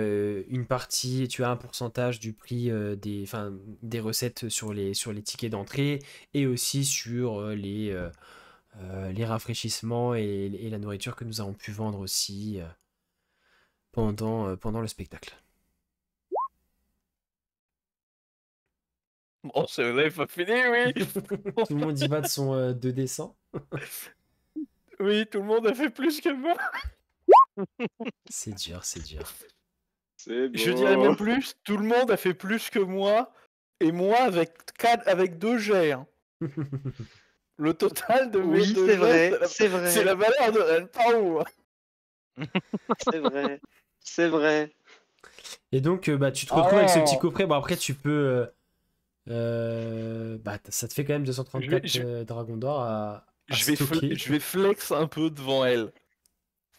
une partie, tu as un pourcentage du prix des recettes sur les tickets d'entrée et aussi sur les rafraîchissements et la nourriture que nous avons pu vendre aussi pendant le spectacle.
Bon, c'est vrai, pas fini, oui.
Tout le monde y va de son 2D100.
Oui, tout le monde a fait plus que moi.
C'est dur, c'est dur.
C'est
Je dirais même plus, tout le monde a fait plus que moi. Et moi, avec 2 jets. Hein. Le total de mes
Oui,
2
c'est
jets,
vrai, c'est vrai.
c'est la valeur de Renpao.
C'est vrai. C'est vrai.
Et donc, bah, tu te
Ah
retrouves avec ce
non.
petit coffret. Bon, après, tu peux. Bah, ça te fait quand même 234
Je
dragons d'or à
Je vais,
stocker.
je vais flex un peu devant elle.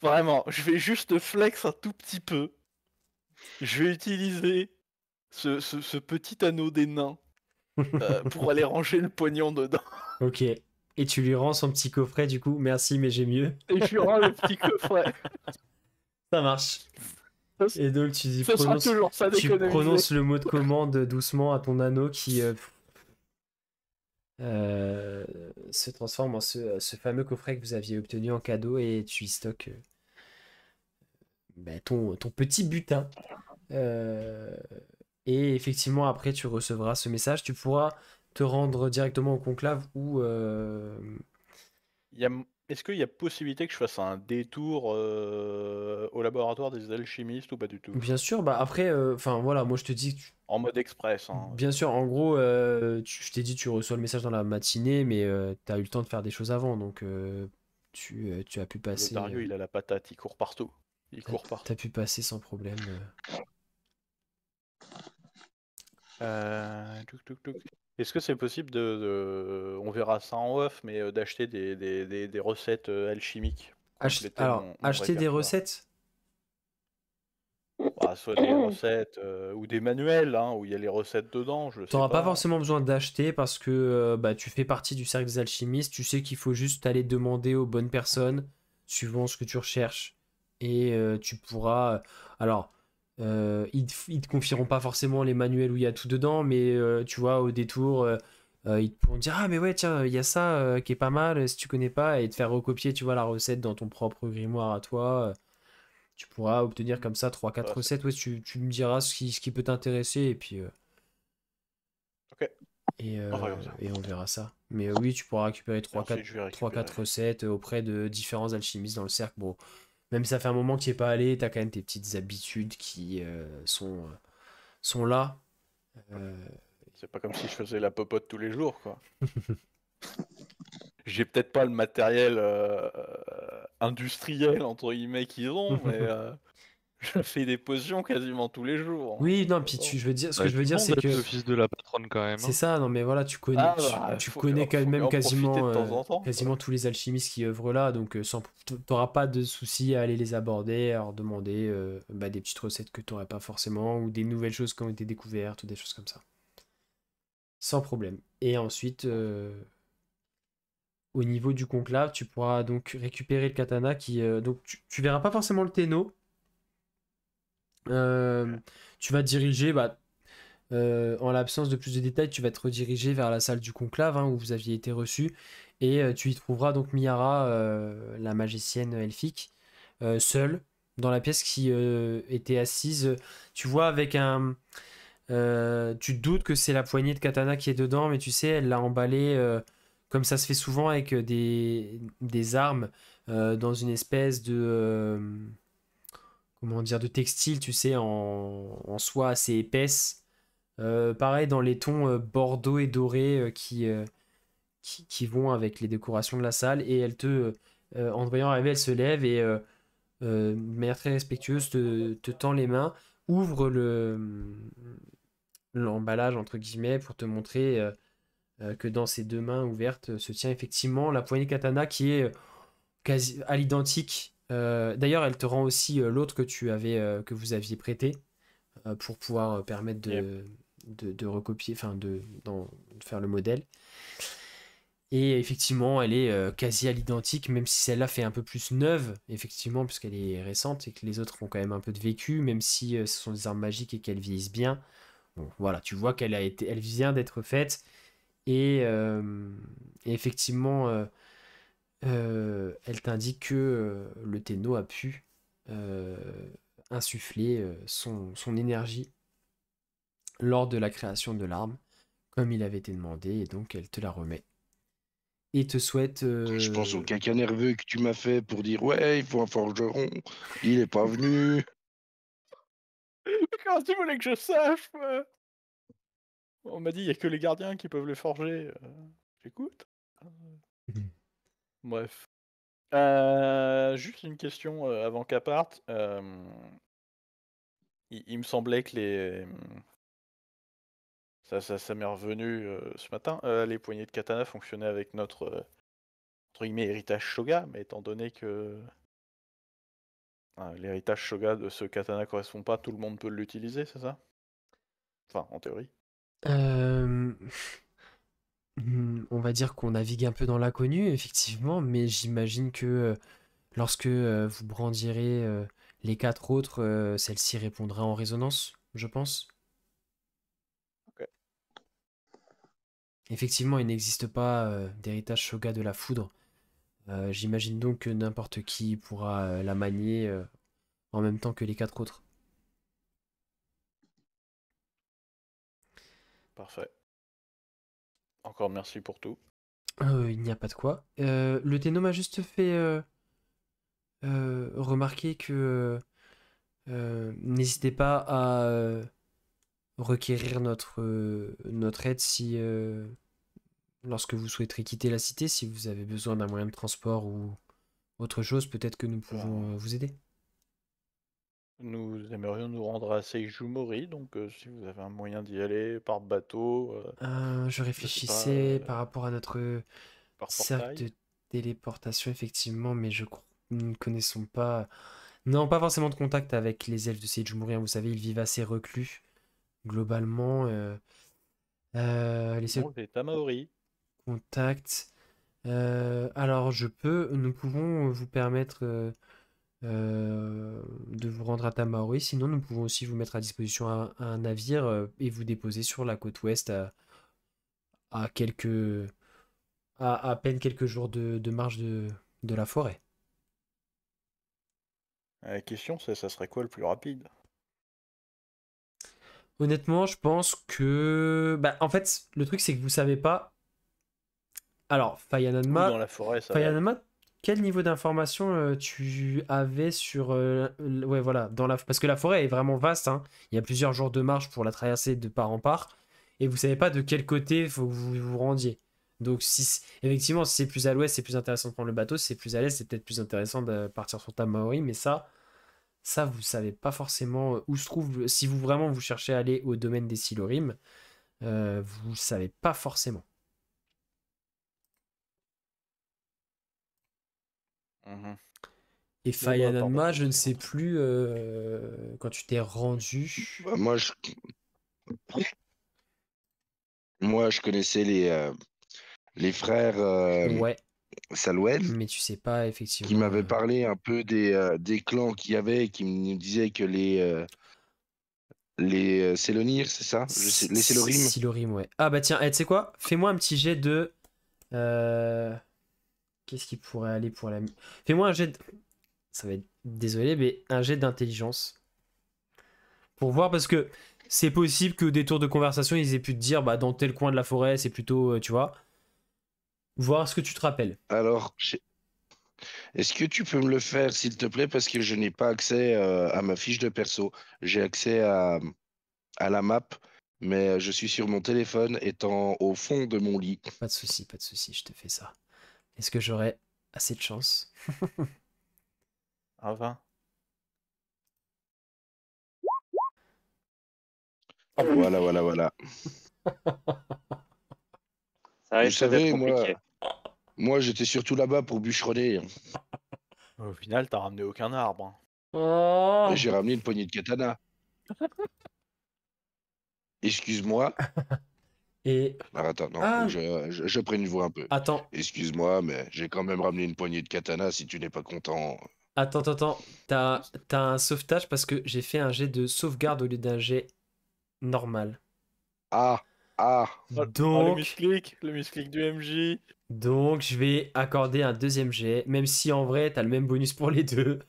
Vraiment, je vais juste flex un tout petit peu. Je vais utiliser ce petit anneau des nains pour aller ranger le pognon dedans.
Ok. Et tu lui rends son petit coffret, du coup. Merci, mais j'ai mieux.
Et je lui rends le petit coffret.
Ça marche.
Ça,
Et donc, tu
Ce sera toujours ça
tu
d'économiser.
prononces le mot de commande doucement à ton anneau qui se transforme en ce fameux coffret que vous aviez obtenu en cadeau et tu y stockes bah, ton petit butin. Euh, et effectivement, après, tu recevras ce message. Tu pourras te rendre directement au conclave ou
Est-ce qu'il y a possibilité que je fasse un détour au laboratoire des alchimistes ou pas du tout?
bien sûr, bah après, enfin voilà, moi je te dis,
En mode express. Hein.
bien sûr, en gros, je t'ai dit, tu reçois le message dans la matinée, mais tu as eu le temps de faire des choses avant, donc tu as pu passer,
Lotario, il a la patate, il court partout. Il court
t'as
partout.
pu passer sans problème.
Touc. Est-ce que c'est possible on verra ça en off, mais d'acheter des recettes alchimiques pour compléter
Alors,
mon
acheter des
répertoire?
recettes,
Bah, soit des recettes ou des manuels hein, où il y a les recettes dedans, je sais
t'auras pas
pas.
forcément besoin d'acheter parce que bah, tu fais partie du cercle des alchimistes, tu sais qu'il faut juste aller demander aux bonnes personnes, suivant ce que tu recherches, et tu pourras... alors, ils te confieront pas forcément les manuels où il y a tout dedans, mais tu vois, au détour, ils pourront te dire, ah mais ouais, tiens, il y a ça qui est pas mal, si tu connais pas, et te faire recopier, tu vois, la recette dans ton propre grimoire à toi. Tu pourras obtenir comme ça 3-4
Voilà,
recettes, ouais, tu me diras ce qui peut t'intéresser, et puis...
Ok.
Et,
On va comme ça.
et on verra ça. Mais oui, tu pourras récupérer
Et ensuite, je vais
3-4
récupérer.
recettes auprès de différents alchimistes dans le cercle. Bon, même si ça fait un moment que tu n'y es pas allé, tu as quand même tes petites habitudes qui sont là. Euh,
C'est pas comme si je faisais la popote tous les jours, quoi. J'ai peut-être pas le matériel industriel, entre guillemets, qu'ils ont, mais je fais des potions quasiment tous les jours. Hein.
Oui, non, puis
Bon.
je veux dire, ce que
Ouais,
je veux
tout le
dire,
monde
c'est
a
que
le fils de la patronne quand même.
c'est
Hein.
ça, non mais voilà, tu connais,
Ah bah,
tu
faut
connais quand
faut
même
en profiter
quasiment,
de temps en temps.
quasiment tous les alchimistes qui œuvrent là, donc t'auras pas de souci à aller les aborder, à leur demander bah, des petites recettes que t'aurais pas forcément, ou des nouvelles choses qui ont été découvertes, ou des choses comme ça. Sans problème. Et ensuite, au niveau du conclave. Tu pourras donc récupérer le katana qui. Donc tu verras pas forcément le Tenno. Tu vas te diriger, en l'absence de plus de détails, tu vas te rediriger vers la salle du conclave, hein, où vous aviez été reçu. Et tu y trouveras donc Miara, la magicienne elfique, seule dans la pièce qui était assise. Tu vois, avec un. Tu te doutes que c'est la poignée de katana qui est dedans, mais tu sais, elle l'a emballé comme ça se fait souvent avec des armes dans une espèce de. Comment dire, de textile, tu sais, en soie assez épaisse. Pareil dans les tons bordeaux et dorés qui vont avec les décorations de la salle. Et elle en te voyant arriver, elle se lève et de manière très respectueuse te tend les mains, ouvre l'emballage entre guillemets pour te montrer que dans ses deux mains ouvertes se tient effectivement la poignée katana qui est quasi à l'identique. D'ailleurs, elle te rend aussi l'autre que vous aviez prêté pour pouvoir permettre de recopier, enfin de faire le modèle. Et effectivement, elle est quasi à l'identique, même si celle-là fait un peu plus neuve, effectivement, puisqu'elle est récente et que les autres ont quand même un peu de vécu, même si ce sont des armes magiques et qu'elles vieillissent bien. Bon, voilà, tu vois elle vient d'être faite et effectivement, elle t'indique que le Tenno a pu euh, insuffler son énergie lors de la création de l'arme, comme il avait été demandé, et donc elle te la remet. Et te souhaite.
Je pense au caca nerveux que tu m'as fait pour dire ouais, il faut un forgeron. Il est pas venu.
Comment tu voulais que je sache On m'a dit, il n'y a que les gardiens qui peuvent le forger. J'écoute. Bref. Juste une question avant qu'elle parte. Il me semblait que ça m'est revenu ce matin. Les poignées de katana fonctionnaient avec notre entre guillemets héritage shoga, mais étant donné que l'héritage shoga de ce katana correspond pas, tout le monde peut l'utiliser, c'est ça? Enfin, en théorie.
Euh, On va dire qu'on navigue un peu dans l'inconnu, effectivement, mais j'imagine que lorsque vous brandirez les quatre autres, celle-ci répondra en résonance, je pense.
Ok.
Effectivement, il n'existe pas d'héritage Shoga de la foudre. J'imagine donc que n'importe qui pourra la manier en même temps que les quatre autres.
Parfait. Encore merci pour tout.
Il n'y a pas de quoi. Le Ténome m'a juste fait remarquer que n'hésitez pas à requérir notre aide si lorsque vous souhaiterez quitter la cité, si vous avez besoin d'un moyen de transport ou autre chose, peut-être que nous pouvons vous aider.
Nous aimerions nous rendre à Seijumori, donc si vous avez un moyen d'y aller par bateau,
Je
je sais
réfléchissais
pas,
par rapport à notre
par
cercle
portail.
de téléportation, effectivement, mais nous ne connaissons pas. Non, pas forcément de contact avec les elfes de Seijumori, hein. Vous savez, ils vivent assez reclus, globalement. Les seuls
Non, les Tamaori.
contacts. Alors, nous pouvons vous permettre de vous rendre à Tamaori. Sinon, nous pouvons aussi vous mettre à disposition un navire et vous déposer sur la côte ouest à quelques, à peine quelques jours de marche de la forêt.
La question, c'est ça serait quoi le plus rapide?
Honnêtement, je pense que, en fait, le truc c'est que vous savez pas. Alors,
Où dans la forêt ça va être?
Quel niveau d'information tu avais sur... ouais, voilà, parce que la forêt est vraiment vaste, hein. Il y a plusieurs jours de marche pour la traverser de part en part, et vous savez pas de quel côté il faut que vous vous rendiez. Donc, effectivement, si c'est plus à l'ouest, c'est plus intéressant de prendre le bateau. Si c'est plus à l'est, c'est peut-être plus intéressant de partir sur Tamaori, mais ça, vous savez pas forcément où se trouve... Si vous vraiment vous cherchez à aller au domaine des Silorim, vous savez pas forcément.
Mhm.
Et
Bon, bah, par
Fayananma,
bateau,
je ne
c'est
sais
bon.
plus quand tu t'es rendu.
Bah, moi, je connaissais les frères
Ouais.
Salouel,
Mais tu sais pas,
qui
effectivement.
m'avait parlé un peu des clans qu'il y avait, et qui me disait que les Sélonir, c'est ça? Les Sélorim.
Silorim, ouais. Ah bah tiens, tu sais quoi? Fais-moi un petit jet de. euh, Qu'est-ce qui pourrait aller pour la. Fais-moi un jet. Ça va être. Désolé, mais un jet d'intelligence. Pour voir, parce que c'est possible qu'au détour de conversation, ils aient pu te dire, bah dans tel coin de la forêt, c'est plutôt. Tu vois. Voir ce que tu te rappelles.
Alors, est-ce que tu peux me le faire, s'il te plaît, parce que je n'ai pas accès à ma fiche de perso. J'ai accès à la map, mais je suis sur mon téléphone, étant au fond de mon lit.
Pas de souci, je te fais ça. Est-ce que j'aurai assez de chance?
Un 20.
Voilà, voilà, voilà.
Ça
Vous
risque d'être
savez,
compliqué.
moi j'étais surtout là-bas pour bûcheronner.
Au final, t'as ramené aucun arbre. Hein.
Oh
Et j'ai ramené une poignée de katana. Excuse-moi.
Et.
Alors, attends, non, faut
Ah
que je prenne une voix un peu.
Attends,
Excuse-moi, mais j'ai quand même ramené une poignée de katana si tu n'es pas content.
attends. T'as un sauvetage parce que j'ai fait un jet de sauvegarde au lieu d'un jet normal.
Ah, ah,
Oh,
Donc,
le misclick du MJ.
donc, je vais accorder un deuxième jet, même si en vrai, t'as le même bonus pour les deux.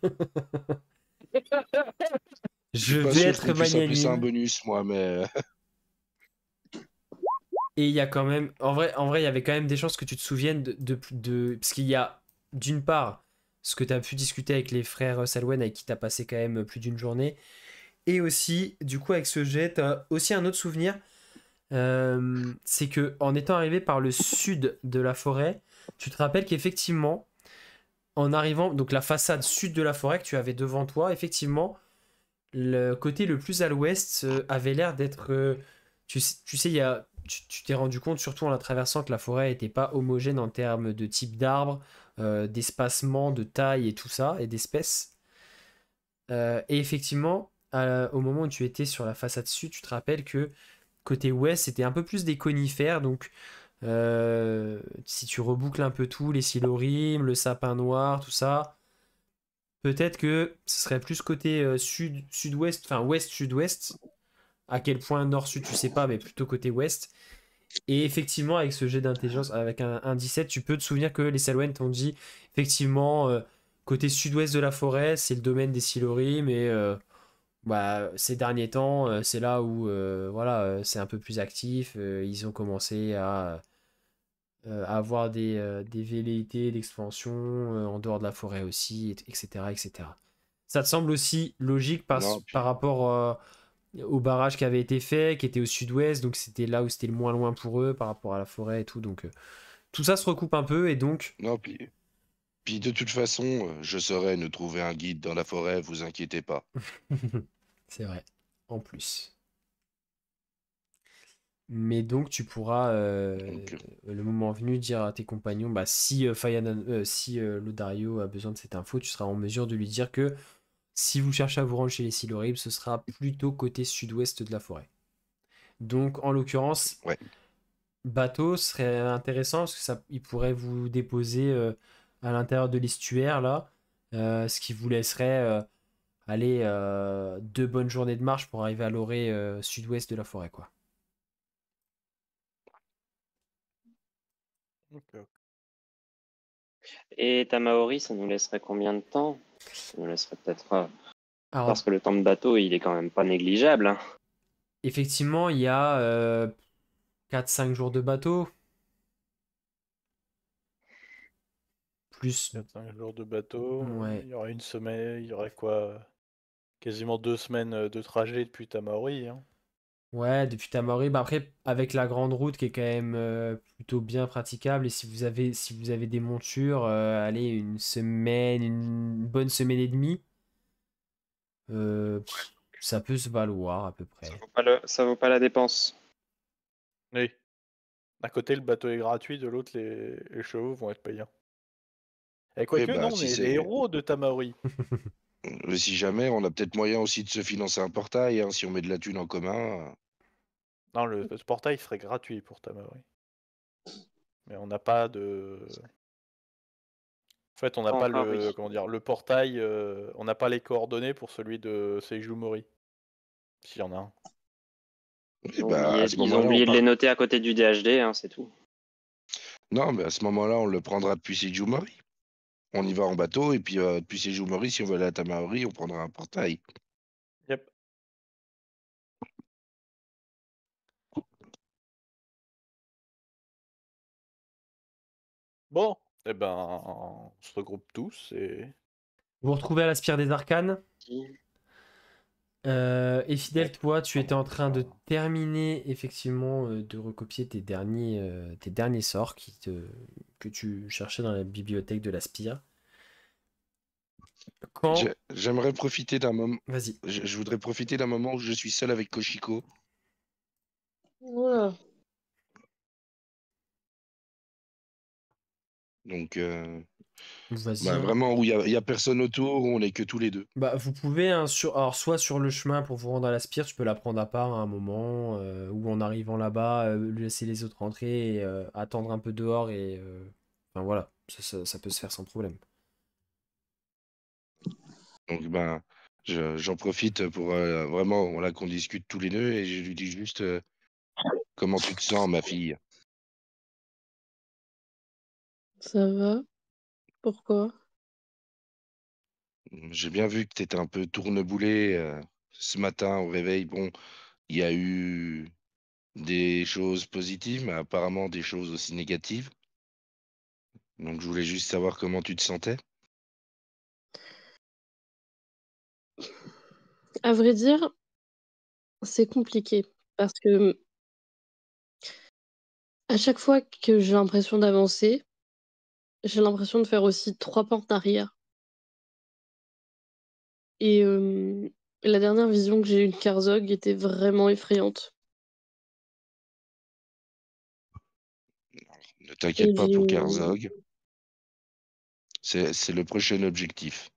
je
Je
suis pas
vais
sûr
être
qu'on puisse appeler ça un
magnanime.
bonus, moi, mais
Et il y a quand même, il y avait quand même des chances que tu te souviennes parce qu'il y a, d'une part, ce que tu as pu discuter avec les frères Salwen, avec qui tu as passé quand même plus d'une journée, et aussi, du coup, avec ce jet, tu as aussi un autre souvenir, c'est que en étant arrivé par le sud de la forêt, tu te rappelles qu'effectivement, en arrivant, donc la façade sud de la forêt que tu avais devant toi, effectivement, le côté le plus à l'ouest avait l'air d'être. Tu sais, tu t'es rendu compte, surtout en la traversant, que la forêt n'était pas homogène en termes de type d'arbre, d'espacement, de taille et tout ça, et d'espèces. Et effectivement, au moment où tu étais sur la façade sud, tu te rappelles que côté ouest, c'était un peu plus des conifères. Donc, si tu reboucles un peu tout, les silorim, le sapin noir, tout ça. Peut-être que ce serait plus côté sud-ouest, enfin ouest-sud-ouest. À quel point nord-sud, tu sais pas, mais plutôt côté ouest. Et effectivement, avec ce jet d'intelligence, avec un 17, tu peux te souvenir que les Salouens t'ont dit, effectivement, côté sud-ouest de la forêt, c'est le domaine des Silorim, et bah, ces derniers temps, c'est là où voilà, c'est un peu plus actif. Ils ont commencé à avoir des velléités d'expansion en dehors de la forêt aussi, etc., etc. Ça te semble aussi logique
non,
par
puis,
rapport au barrage qui avait été fait, qui était au sud-ouest, donc c'était là où c'était le moins loin pour eux par rapport à la forêt et tout. Donc tout ça se recoupe un peu et donc
non, puis de toute façon, je saurais nous trouver un guide dans la forêt, vous inquiétez pas.
c'est vrai, en plus. Mais donc tu pourras,
Donc,
le moment venu, dire à tes compagnons, bah, si, si Lodario a besoin de cette info, tu seras en mesure de lui dire que si vous cherchez à vous rendre chez les Silorib, ce sera plutôt côté sud-ouest de la forêt. Donc en l'occurrence,
ouais.
bateau serait intéressant parce que ça, il pourrait vous déposer à l'intérieur de l'estuaire là, ce qui vous laisserait aller 2 bonnes journées de marche pour arriver à l'orée sud-ouest de la forêt quoi.
Ok.
Et Tamaori, ça nous laisserait combien de temps? Ça nous laisserait peut-être.
Alors
Parce que le temps de bateau, il est quand même pas négligeable. Hein.
effectivement, il y a 4-5 jours de bateau, plus
5 jours de bateau,
ouais.
il y aurait une semaine, il y aurait quoi? Quasiment 2 semaines de trajet depuis Tamaori. Hein.
Ouais, depuis Tamaulipas. Bah après, avec la grande route qui est quand même plutôt bien praticable, et si vous avez des montures, allez, une semaine, une bonne semaine et demie, ça peut se valoir à peu près.
Ça vaut pas la dépense.
Oui. D'un côté, le bateau est gratuit, de l'autre, les chevaux vont être payants. Et
Oui,
quoique, non,
bah,
on est les héros de Tamaori.
si jamais, on a peut-être moyen aussi de se financer un portail, hein, si on met de la thune en commun.
Non, le portail serait gratuit pour Tamaori. Mais on n'a pas En fait, on n'a
Pas
pas
encore,
le,
oui.
comment dire, le portail, on n'a pas les coordonnées pour celui de Seiju Mori. S'il y en a un.
Oui, bah, à ce
Ils ont
moment-là, on
oublié de les
part.
noter à côté du DHD, hein, c'est tout.
Non, mais à ce moment-là, on le prendra depuis Sejumori. On y va en bateau, et puis depuis Sejumori, si on veut aller à Tamaori, on prendra un portail.
Yep. Bon, eh ben, on se regroupe tous et.
Vous vous retrouvez à la Spire des Arcanes. Et Fidèle, toi, tu étais en train de terminer effectivement de recopier tes derniers sorts que tu cherchais dans la bibliothèque de la Spire. Quand...
J'aimerais profiter d'un moment.
Vas-y.
Je voudrais profiter d'un moment où je suis seul avec Koshiko.
Voilà.
Donc,
Vas-y.
bah,
Hein.
vraiment, où il y a personne autour, où on est que tous les deux.
Bah, vous pouvez, hein, alors, soit sur le chemin pour vous rendre à la Spire, tu peux la prendre à part à un moment, ou en arrivant là-bas, laisser les autres rentrer et attendre un peu dehors. Et enfin voilà, ça peut se faire sans problème.
Donc, ben, j'en profite pour vraiment voilà, qu'on discute tous les deux, et je lui dis juste comment tu te sens, ma fille.
Ça va? Pourquoi?
J'ai bien vu que tu étais un peu tourneboulé ce matin au réveil. Bon, il y a eu des choses positives, mais apparemment des choses aussi négatives. Donc, je voulais juste savoir comment tu te sentais.
À vrai dire, c'est compliqué parce que à chaque fois que j'ai l'impression d'avancer, j'ai l'impression de faire aussi 3 pas en arrière. Et la dernière vision que j'ai eue de Karzog était vraiment effrayante.
Ne t'inquiète
Et
pas
j'ai
pour Karzog. C'est le prochain objectif.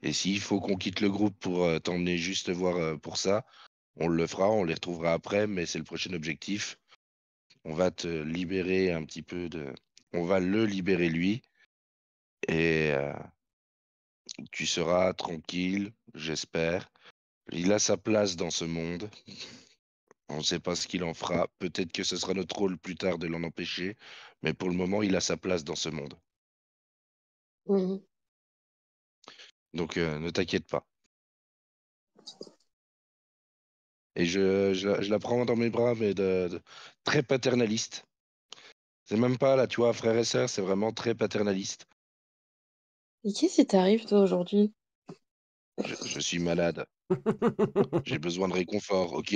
Et s'il faut qu'on quitte le groupe pour t'emmener juste voir pour ça, on le fera, on les retrouvera après, mais c'est le prochain objectif. On va te libérer un petit peu de... On va le libérer lui, et tu seras tranquille, j'espère. Il a sa place dans ce monde. On ne sait pas ce qu'il en fera. Peut-être que ce sera notre rôle plus tard de l'en empêcher, mais pour le moment, il a sa place dans ce monde.
Mhm.
Donc ne t'inquiète pas. Et je la prends dans mes bras, mais très paternaliste. C'est même pas là, tu vois, frère et sœur, c'est vraiment très paternaliste.
Et qu'est-ce qui t'arrive toi aujourd'hui?
Je suis malade, j'ai besoin de réconfort, ok?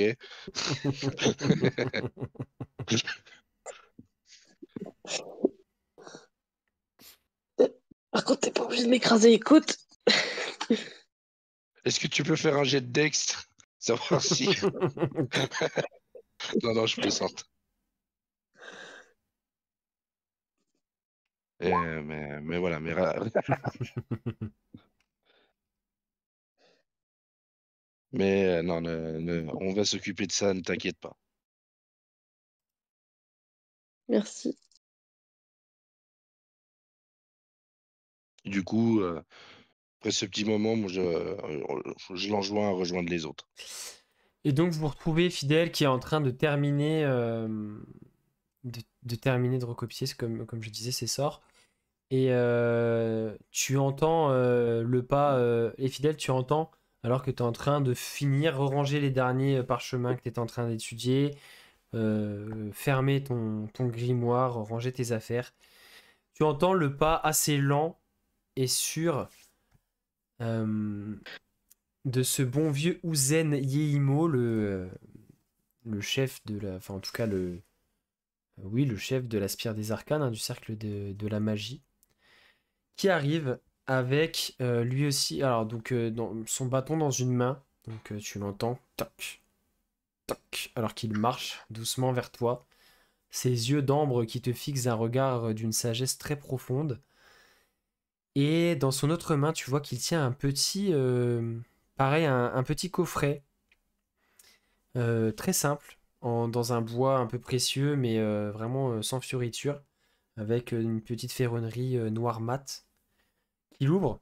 Par contre, t'es pas obligé de m'écraser, écoute.
Est-ce que tu peux faire un jet de Dex? Savoir si... Non, non, je plaisante. Mais voilà, mais non, on va s'occuper de ça, ne t'inquiète pas.
Merci.
Du coup, après ce petit moment, moi, je l'enjoins à rejoindre les autres.
Et donc vous retrouvez Fidèle qui est en train de terminer de terminer de recopier, comme je disais, ses sorts. Et tu entends le pas, et Fidèle, tu entends, alors que tu es en train de finir, ranger les derniers parchemins que tu étais en train d'étudier, fermer ton grimoire, ranger tes affaires. Tu entends le pas assez lent et sûr de ce bon vieux Uzen Yeimo, le chef de la... Enfin, en tout cas, oui, le chef de la Spire des Arcanes, hein, du cercle de la magie, qui arrive avec lui aussi, alors donc son bâton dans une main, donc tu l'entends, toc, toc, alors qu'il marche doucement vers toi, ses yeux d'ambre qui te fixent un regard d'une sagesse très profonde, et dans son autre main, tu vois qu'il tient un petit, pareil, un petit coffret, très simple, dans un bois un peu précieux, mais vraiment sans fioriture, avec une petite ferronnerie noire mat. qu'il ouvre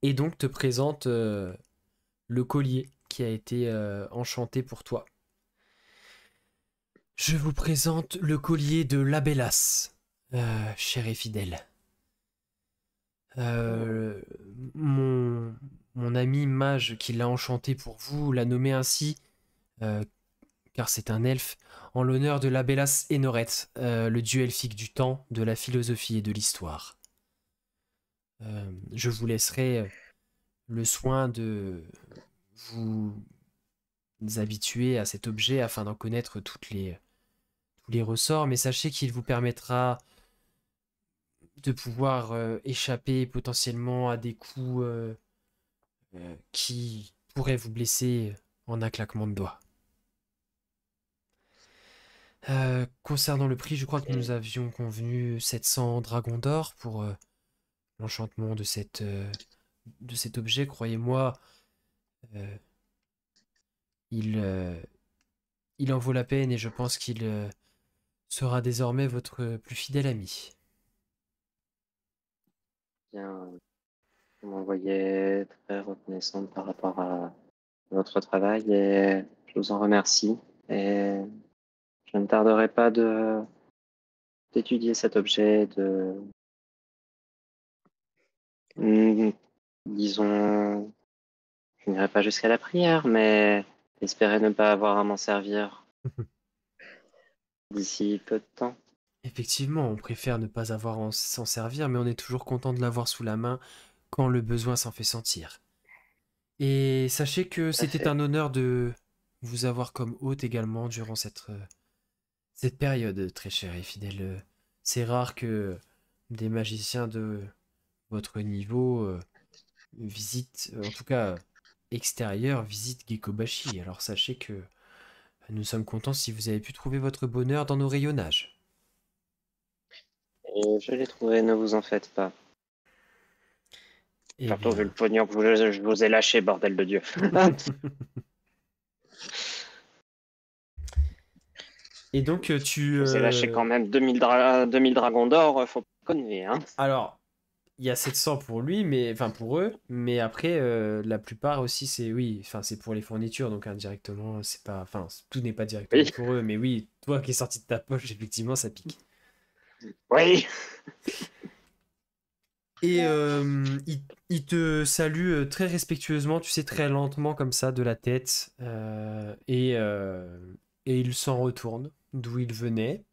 et donc te présente le collier qui a été enchanté pour toi. Je vous présente le collier de Labellas, cher et fidèle. Euh, mon, mon ami mage qui l'a enchanté pour vous l'a nommé ainsi, euh, car c'est un elfe, en l'honneur de Labellas Enoret, le dieu elfique du temps, de la philosophie et de l'histoire. Je vous laisserai le soin de vous habituer à cet objet afin d'en connaître tous les ressorts, mais sachez qu'il vous permettra de pouvoir échapper potentiellement à des coups qui pourraient vous blesser en un claquement de doigts. Concernant le prix, je crois que nous avions convenu 700 dragons d'or pour l'enchantement de cet objet. Croyez-moi, euh, il en vaut la peine et je pense qu'il sera désormais votre plus fidèle ami.
Bien, vous m'envoyez très reconnaissante par rapport à votre travail et je vous en remercie. Et je ne tarderai pas d'étudier cet objet, disons, je n'irai pas jusqu'à la prière, mais espérer ne pas avoir à m'en servir d'ici peu de temps.
Effectivement, on préfère ne pas avoir à s'en servir, mais on est toujours content de l'avoir sous la main quand le besoin s'en fait sentir. Et sachez que c'était
fait.
un honneur de vous avoir comme hôte également durant cette période, très chère et fidèle. C'est rare que des magiciens de votre niveau visitent, en tout cas extérieur, visitent Gekobashi. Alors sachez que nous sommes contents si vous avez pu trouver votre bonheur dans nos rayonnages.
Et je l'ai trouvé, ne vous en faites pas.
Eh
Surtout vu le
bien.
pognon que je vous ai lâché, bordel de Dieu.
Et donc tu...
Je vous ai lâché quand même 2000 dragons d'or, faut pas conneries, hein.
Alors, il y a 700 pour lui, mais enfin pour eux, mais après la plupart aussi c'est oui, enfin c'est pour les fournitures, donc indirectement c'est pas, enfin tout n'est pas directement
Oui,
pour eux, mais oui, toi qui est sorti de ta poche, effectivement ça pique.
oui.
Et il te salue très respectueusement, tu sais, très lentement comme ça de la tête, et il s'en retourne d'où il venait,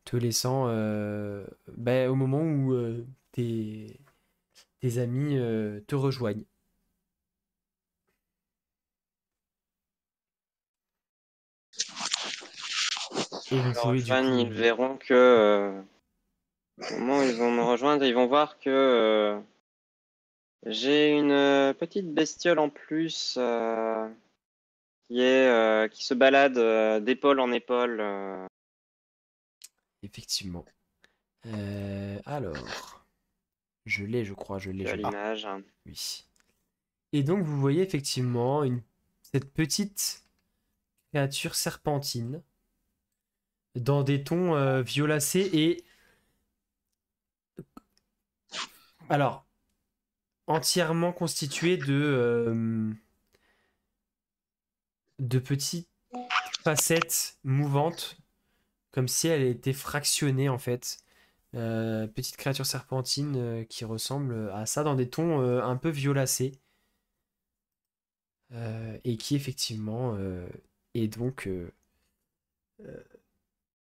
te laissant au moment où tes amis te rejoignent. Et vous
Alors,
pouvez du
Joanne,
coup...
ils verront que au moment où ils vont me rejoindre, ils vont voir que j'ai une petite bestiole en plus qui se balade d'épaule en épaule.
Effectivement. Alors, je crois,
Tu as
je l'ai.
l'image.
Oui. Et donc, vous voyez effectivement cette petite créature serpentine dans des tons violacés et... Alors, entièrement constituée de petites facettes mouvantes, comme si elle était fractionnée en fait. Petite créature serpentine qui ressemble à ça dans des tons un peu violacés. Et qui effectivement est donc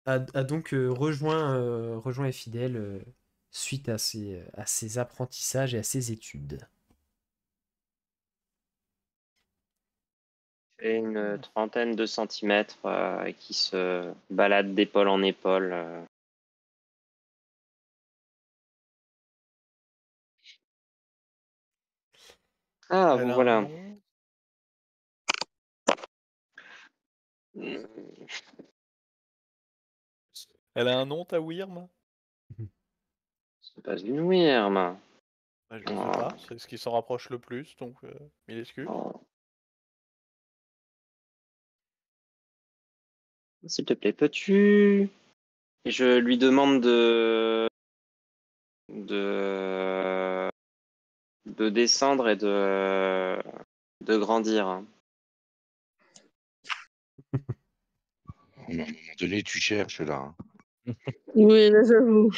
a donc rejoint les fidèles suite à ses apprentissages et à ses études.
Fait une trentaine de centimètres et qui se balade d'épaule en épaule. Ah,
Elle
vous
a un
voilà.
nom. Elle a un nom, ta Wyrm?
C'est pas une Wyrm.
Bah, je ne sais pas, c'est ce qui s'en rapproche le plus, donc mille excuses.
Oh. S'il te plaît, peux-tu... Et je lui demande de de descendre et de grandir.
À un moment donné, tu cherches là. Hein.
Oui, là, j'avoue.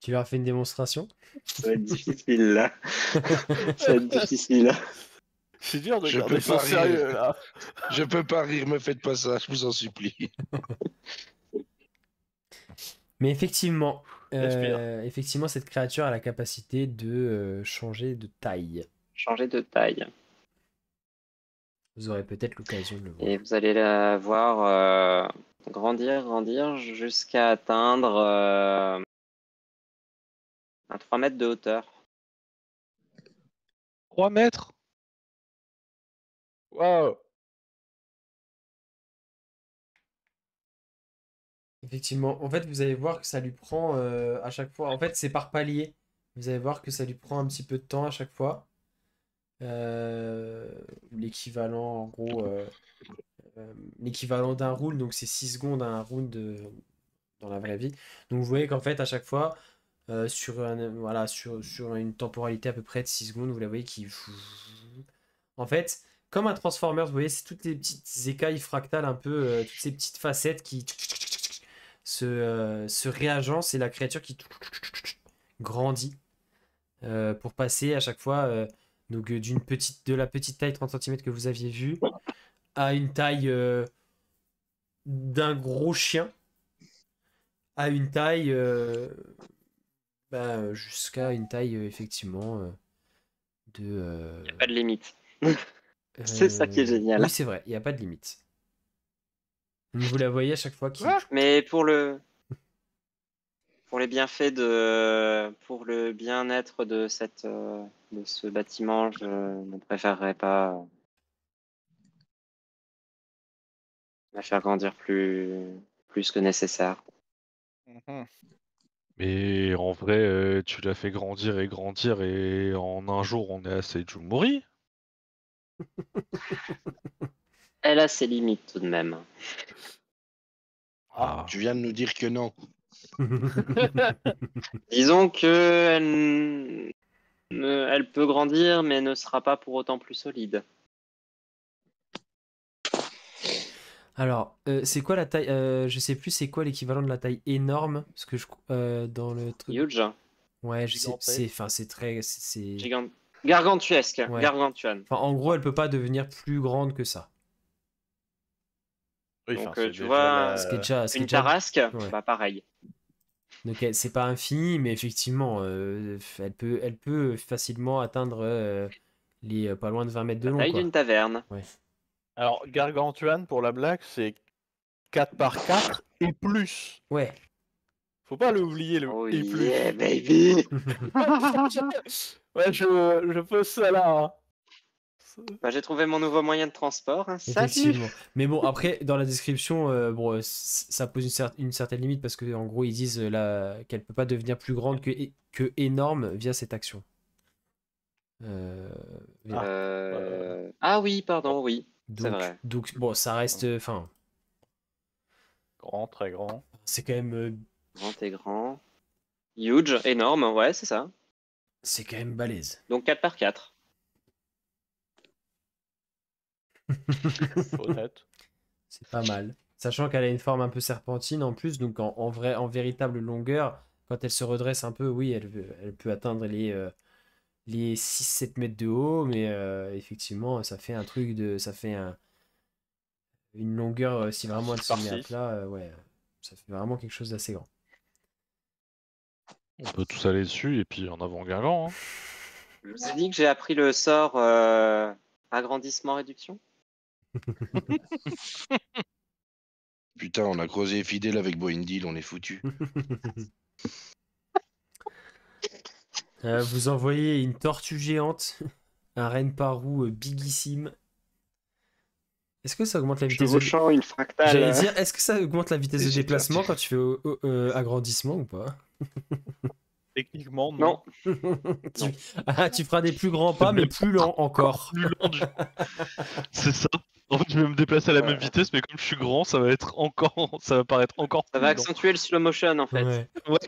Tu leur as fait une démonstration?
Ça va être difficile là. Ça va être difficile.
C'est dur de
Je
garder
peux
ça
pas rire.
sérieux là.
Je peux pas rire, me faites pas ça, je vous en supplie.
Mais effectivement,
Respire.
effectivement, cette créature a la capacité de changer de taille.
Changer de taille.
Vous aurez peut-être l'occasion de le voir.
Et vous allez la voir grandir jusqu'à atteindre un 3 mètres de hauteur.
3 mètres.
Waouh.
Effectivement, en fait, vous allez voir que ça lui prend à chaque fois. En fait, c'est par palier. Vous allez voir que ça lui prend un petit peu de temps à chaque fois. L'équivalent, en gros, l'équivalent d'un round, donc c'est 6 secondes à un round dans la vraie vie. Donc vous voyez qu'en fait, à chaque fois, voilà, sur une temporalité à peu près de 6 secondes, vous la voyez qui. En fait, comme un Transformers, vous voyez, c'est toutes les petites écailles fractales, un peu, toutes ces petites facettes qui se réagencent et la créature qui grandit pour passer à chaque fois donc de la petite taille 30 cm que vous aviez vue à une taille d'un gros chien à une taille jusqu'à une taille effectivement de
Il n'y a pas de limite. C'est ça qui est génial.
oui, c'est vrai, il n'y a pas de limite. Vous la voyez à chaque fois qui
Mais pour les bienfaits pour le bien-être de ce bâtiment, je ne préférerais pas la faire grandir plus que nécessaire.
Mhm.
Mais en vrai, tu l'as fait grandir et en un jour, on est à Seijumori.
Elle a ses limites tout de même.
Ah,
Tu viens de nous dire que non.
Disons que elle peut grandir, mais ne sera pas pour autant plus solide.
Alors, c'est quoi la taille je sais plus c'est quoi l'équivalent de la taille énorme parce que dans le truc.
Huge,
Ouais, je sais,
Gigantesque.
c'est très c'est
gargantuesque,
Ouais.
gargantuan.
enfin en gros, elle peut pas devenir plus grande que ça.
Oui,
Donc,
enfin, c'est
tu
déjà
vois,
Ce qui est déjà
Une tarasque,
Ouais.
bah pareil.
Donc c'est pas infini, mais effectivement, elle peut facilement atteindre les pas loin de 20 mètres de
La
long,
taille
quoi.
d'une taverne.
Ouais.
Alors, Gargantuan, pour la blague, c'est 4 par 4 et plus.
Ouais.
Faut pas l'oublier, le
Oh
et plus.
yeah, baby!
Ouais, je pose ça là. Hein.
Bah, j'ai trouvé mon nouveau moyen de transport. Hein. Salut!
Effectivement. Mais bon, après, dans la description, bon, ça pose une certaine limite parce que en gros, ils disent qu'elle peut pas devenir plus grande que énorme via cette action.
Ah oui, pardon, oui. C'est
Donc,
vrai.
bon, ça reste. Enfin,
Grand, très grand.
c'est quand même.
Grand et grand. Huge, énorme, ouais, c'est ça.
C'est quand même balèze.
Donc 4 par 4.
Honnête.
C'est pas mal. Sachant qu'elle a une forme un peu serpentine en plus, donc en véritable longueur, quand elle se redresse un peu, oui, elle peut atteindre les 6-7 mètres de haut, mais effectivement, ça fait un truc de. Ça fait une longueur, si vraiment elle se met à
Par-ci.
plat, ouais, ça fait vraiment quelque chose d'assez grand.
on peut tous aller dessus et puis en avant Guingamp. Hein.
Je vous ai dit que j'ai appris le sort agrandissement réduction.
Putain, on a creusé fidèle avec Boindil, on est foutu.
Vous envoyez une tortue géante, un renne parou bigissime. Est-ce que ça augmente la vitesse de...
Chevauchant une fractale.
J'allais dire, est-ce que ça augmente la vitesse de
J'ai
déplacement
perdu.
quand tu fais agrandissement ou pas?
Techniquement, non.
Non.
Tu feras des plus grands pas, mais plus lents encore.
Plus long du... C'est ça. En fait, je vais me déplacer à la même vitesse, mais comme je suis grand, ça va être encore, ça va paraître encore
Ça
plus
va
lent.
accentuer le slow motion en fait.
Ouais.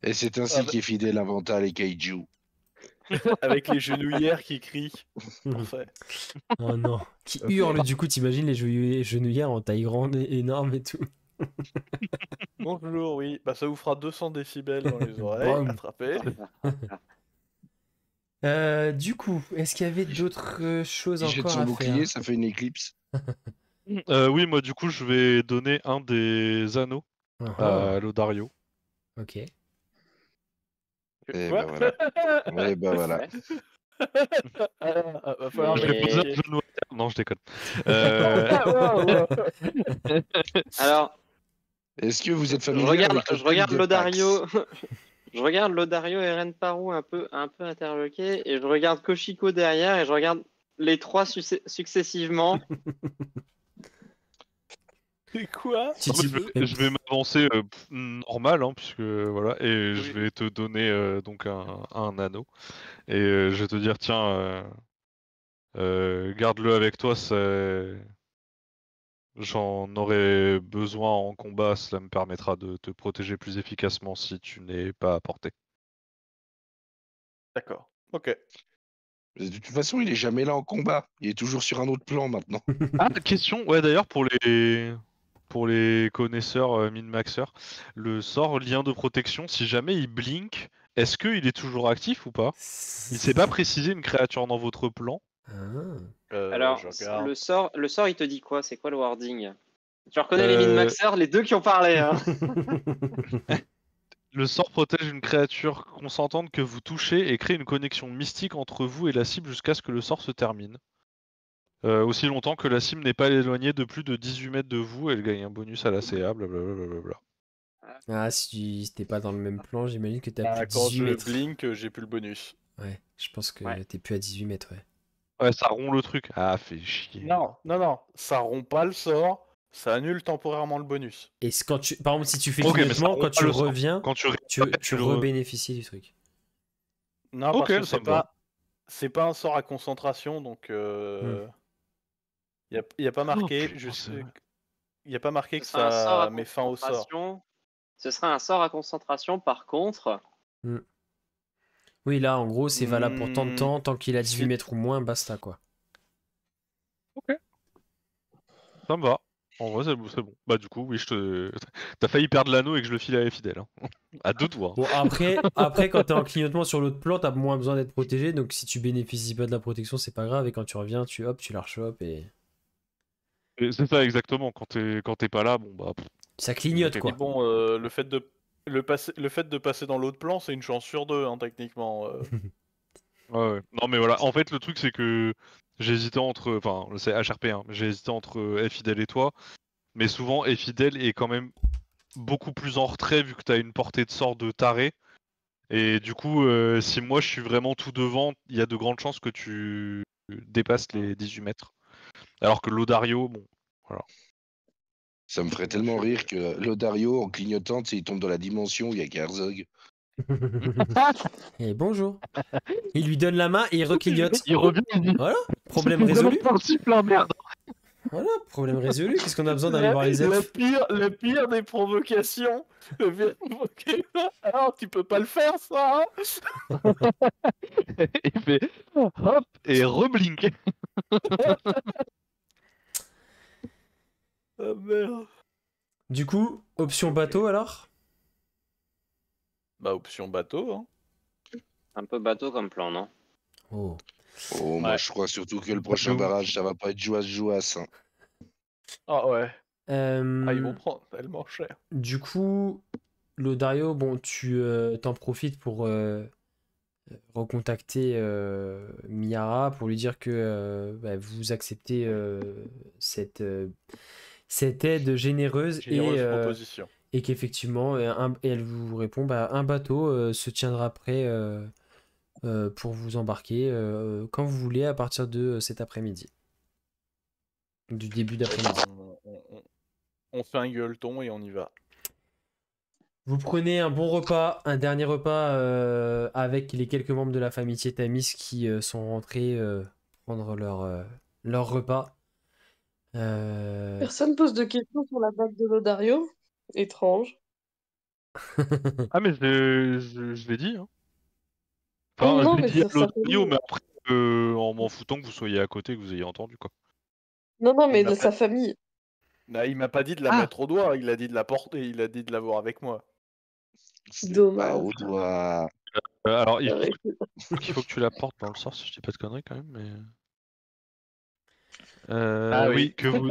Et c'est ainsi qu'est fidèle inventa les kaiju.
Avec les genouillères qui crient. Parfait.
Oh non. Qui hurle, du coup, t'imagines les genouillères en taille grande et énorme et tout.
Bonjour, oui. Bah, ça vous fera 200 décibels dans les oreilles.
Bam.
Attrapez.
Du coup, est-ce qu'il y avait d'autres choses
Il jette
encore
son
à
bouclier,
faire?
ça fait une éclipse.
Oui, moi, du coup, je vais donner un des anneaux
Ah,
à Lodario.
ok.
Et
Quoi
bah voilà. Ouais, bah voilà.
Va falloir
Je vais poser un
Et-
genou à terre. Non, je déconne.
Alors,
Est-ce que vous êtes
je
familier
regarde,
avec le
je regarde
thème de Pax?
Lodario. Je regarde Lodario et Renparu un peu interloqués, et je regarde Koshiko derrière, et je regarde les trois successivement.
C'est quoi
Tu-
En fait,
tu-
je vais m'avancer normal, hein, puisque voilà, et je
Oui.
vais te donner donc un anneau. Et je vais te dire, tiens, garde-le avec toi, j'en aurai besoin en combat, cela me permettra de te protéger plus efficacement si tu n'es pas à portée.
D'accord. Ok.
De toute façon, il est jamais là en combat. Il est toujours sur un autre plan maintenant.
Ah, question, ouais d'ailleurs pour les connaisseurs min-maxeurs, le sort lien de protection, si jamais il blink, est-ce qu'il est toujours actif ou pas? Il s'est pas précisé une créature dans votre plan?
Ah.
Alors,
Je regarde.
le sort, il te dit quoi? C'est quoi le wording? Tu reconnais les
Euh,
min-maxers, les deux qui ont parlé, hein.
Le sort protège une créature consentante que vous touchez et crée une connexion mystique entre vous et la cible jusqu'à ce que le sort se termine. Aussi longtemps que la cible n'est pas éloignée de plus de 18 mètres de vous, elle gagne un bonus à la CA, blablabla.
Ah, si t'es pas dans le même plan, j'imagine que t'as plus de
Quand
18
je
mètres.
blink, j'ai plus le bonus.
Ouais, je pense que
Ouais.
t'es plus à 18 mètres, ouais.
Ouais, ça rompt le truc. Ah, fait chier.
Non. Ça rompt pas le sort. Ça annule temporairement le bonus.
Et quand tu, par exemple, si tu fais
Ok, mais ça
clignotement,
rompt
quand
pas
tu
le sort.
reviens,
Quand tu
tu
le
rebénéficies du truc.
Non,
Ok,
parce que
ça me va.
c'est pas un sort à concentration, donc y a pas marqué.
putain,
Il y a pas marqué que
Ce sera un sort à
ça met fin au sort.
concentration. Ce sera un sort à concentration, par contre.
Oui, là, en gros, c'est valable pour tant de
Hmm,
temps, tant qu'il a 18
si-
mètres ou moins, basta, quoi.
Ça me va. En vrai, c'est bon. Bah, du coup, oui, t'as failli perdre l'anneau et que je le file à fidèle. Hein. À deux doigts. Hein.
Bon, après quand t'es en clignotement sur l'autre plan, t'as moins besoin d'être protégé, donc si tu bénéficies pas de la protection, c'est pas grave, et quand tu reviens, tu la rechopes, et
Et c'est ça, exactement. Quand t'es pas là, bon, bah.
ça clignote,
Ok,
quoi.
Et bon, le fait de passer dans l'autre plan, c'est une chance sur deux, hein, techniquement.
Ouais. Non, mais voilà. En fait, le truc, c'est que j'ai hésité entre. Enfin, c'est HRP, hein. J'ai hésité entre Fidèle et toi. Mais souvent, Fidèle est quand même beaucoup plus en retrait vu que t'as une portée de sort de taré. Et du coup, si moi je suis vraiment tout devant, il y a de grandes chances que tu dépasses les 18 mètres. Alors que Lodario, bon, voilà.
Ça me ferait tellement rire que Lodario, en clignotant, tu sais, il tombe dans la dimension où il y a Garzog.
Et bonjour. Il lui donne la main et il reclignote.
Il revient, il dit.
Voilà, problème résolu.
principe, la merde.
Voilà, problème résolu. Qu'est-ce qu'on a besoin d'aller voir les elfes?
Le pire des provocations. Alors, tu peux pas le faire, ça, hein.
Il fait hop et reblink.
Ah merde.
Du coup, option bateau alors?
Bah, option bateau, hein.
Un peu bateau comme plan, non?
Oh.
Oh, moi,
Ouais.
je crois surtout que le prochain barrage, ça va pas être jouasse. Hein.
Ah ouais.
Euh,
Ils vont prendre tellement cher.
Du coup, Lodario, bon, tu t'en profites pour recontacter Miara pour lui dire que bah, vous acceptez cette aide généreuse
Généreuse proposition.
et qu'effectivement, et elle vous répond, bah, un bateau se tiendra prêt pour vous embarquer quand vous voulez à partir de cet après-midi. Du début d'après-midi.
On fait un gueuleton et on y va.
Vous prenez un bon repas, un dernier repas avec les quelques membres de la famille Tietamis qui sont rentrés prendre leur repas.
Personne pose de questions sur la bague de Lodario. Étrange.
Ah, mais je l'ai dit, hein.
Non,
Enfin, je
non,
l'ai
mais
dit à
sur sa
l'autre trio,
famille.
mais après, en m'en foutant que vous soyez à côté, que vous ayez entendu, quoi.
Non, non,
Il
mais
m'a
de
pas-
sa famille.
Bah, il m'a pas dit de la
Ah.
mettre au doigt, il a dit de la porter, il a dit de l'avoir avec moi.
C'est pas
Dommage.
au doigt.
Alors, il
Arrête.
faut que tu la portes dans le sort, si je dis pas de conneries, quand même, mais...
Ah
oui,
oui.
que vous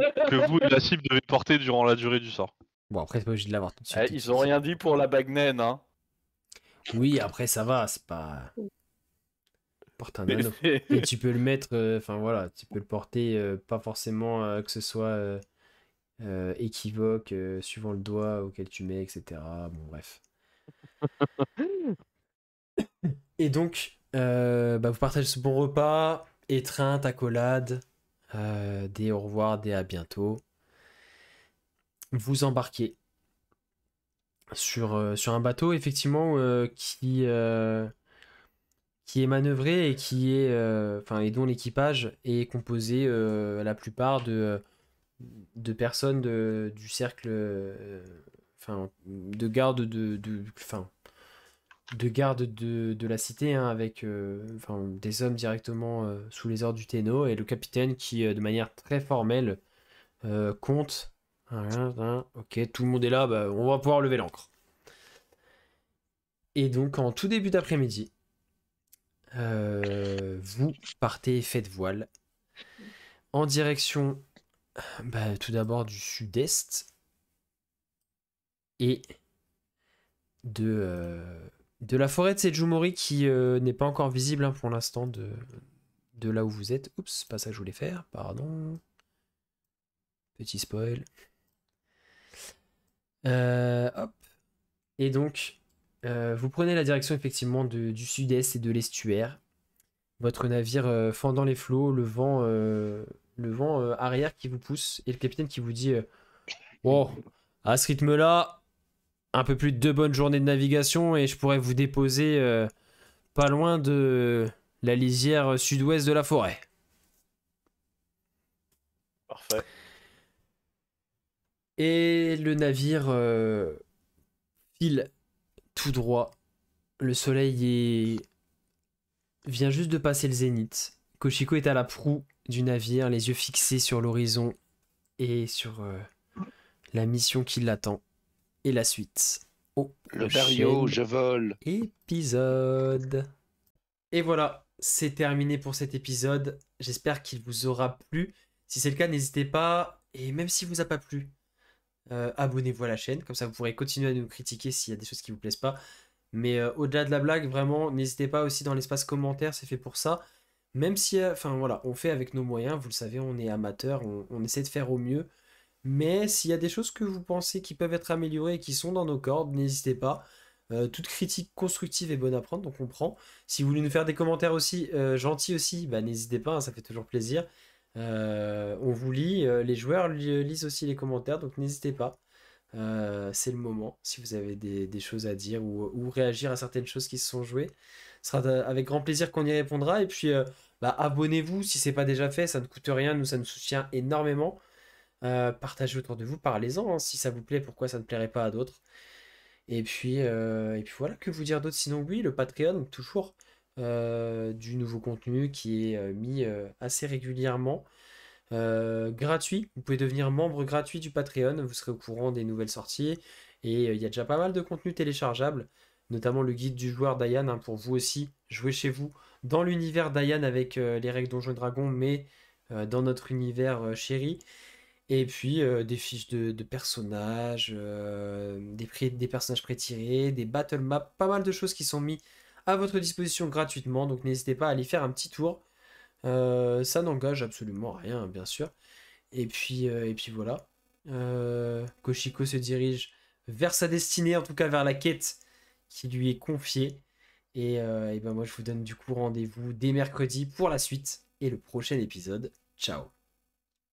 et la cible devez porter durant la durée du sort.
Bon, après, c'est pas obligé de l'avoir tout de suite.
Eh, ils ont rien dit pour la bague naine, hein.
Oui, après, ça va, c'est pas... Porte un
Mais
anneau. Et tu peux le mettre, enfin voilà, tu peux le porter, pas forcément que ce soit équivoque, suivant le doigt auquel tu mets, etc. Bon, bref. Et donc, vous partagez ce bon repas, étreinte, accolade, des au revoir, des à bientôt. Vous embarquez sur un bateau, effectivement, qui est manœuvré et et dont l'équipage est composé la plupart de personnes du cercle, de garde de la cité, hein, avec des hommes directement sous les ordres du Téno et le capitaine qui, de manière très formelle, compte. Ok, tout le monde est là, on va pouvoir lever l'ancre. Et donc, en tout début d'après-midi, vous partez et faites voile en direction tout d'abord du sud-est et de la forêt de Sejumori qui n'est pas encore visible, hein, pour l'instant de là où vous êtes. Oups, c'est pas ça que je voulais faire, pardon. Petit spoil. Hop. Et donc, vous prenez la direction effectivement du sud-est et de l'estuaire. Votre navire fendant les flots, le vent arrière qui vous pousse et le capitaine qui vous dit bon, à ce rythme-là, un peu plus de 2 bonnes journées de navigation et je pourrais vous déposer pas loin de la lisière sud-ouest de la forêt.
Parfait.
Et le navire file tout droit. Le soleil vient juste de passer le zénith. Koshiko est à la proue du navire, les yeux fixés sur l'horizon et sur la mission qui l'attend. Et la suite.
Le Dario, je vole.
Épisode. Et voilà, c'est terminé pour cet épisode. J'espère qu'il vous aura plu. Si c'est le cas, n'hésitez pas. Et même s'il vous a pas plu, abonnez-vous à la chaîne. Comme ça, vous pourrez continuer à nous critiquer s'il y a des choses qui vous plaisent pas. Mais au-delà de la blague, vraiment, n'hésitez pas aussi dans l'espace commentaire, c'est fait pour ça. Même si, on fait avec nos moyens, vous le savez, on est amateur, on essaie de faire au mieux. Mais s'il y a des choses que vous pensez qui peuvent être améliorées et qui sont dans nos cordes, n'hésitez pas. Toute critique constructive est bonne à prendre, donc on prend. Si vous voulez nous faire des commentaires aussi, gentils aussi, n'hésitez pas, hein, ça fait toujours plaisir. On vous lit, les joueurs lisent aussi les commentaires, donc n'hésitez pas. C'est le moment, si vous avez des choses à dire ou réagir à certaines choses qui se sont jouées. Ce sera avec grand plaisir qu'on y répondra. Et puis, abonnez-vous si c'est pas déjà fait, ça ne coûte rien, nous ça nous soutient énormément. Partagez autour de vous, parlez-en, hein, si ça vous plaît, pourquoi ça ne plairait pas à d'autres. Et puis voilà, que vous dire d'autre sinon oui, le Patreon, donc toujours du nouveau contenu qui est mis assez régulièrement. Gratuit, vous pouvez devenir membre gratuit du Patreon, vous serez au courant des nouvelles sorties et il y a déjà pas mal de contenu téléchargeable, notamment le guide du joueur Dayan, hein, pour vous aussi jouer chez vous dans l'univers Dayan avec les règles Donjons et Dragons, mais dans notre univers chéri. Et puis des fiches de personnages, des personnages pré-tirés, des battle maps, pas mal de choses qui sont mis à votre disposition gratuitement, donc n'hésitez pas à aller faire un petit tour. Ça n'engage absolument rien, bien sûr. Et puis voilà. Koshiko se dirige vers sa destinée, en tout cas vers la quête qui lui est confiée. Et moi, je vous donne du coup rendez-vous dès mercredi pour la suite et le prochain épisode. Ciao.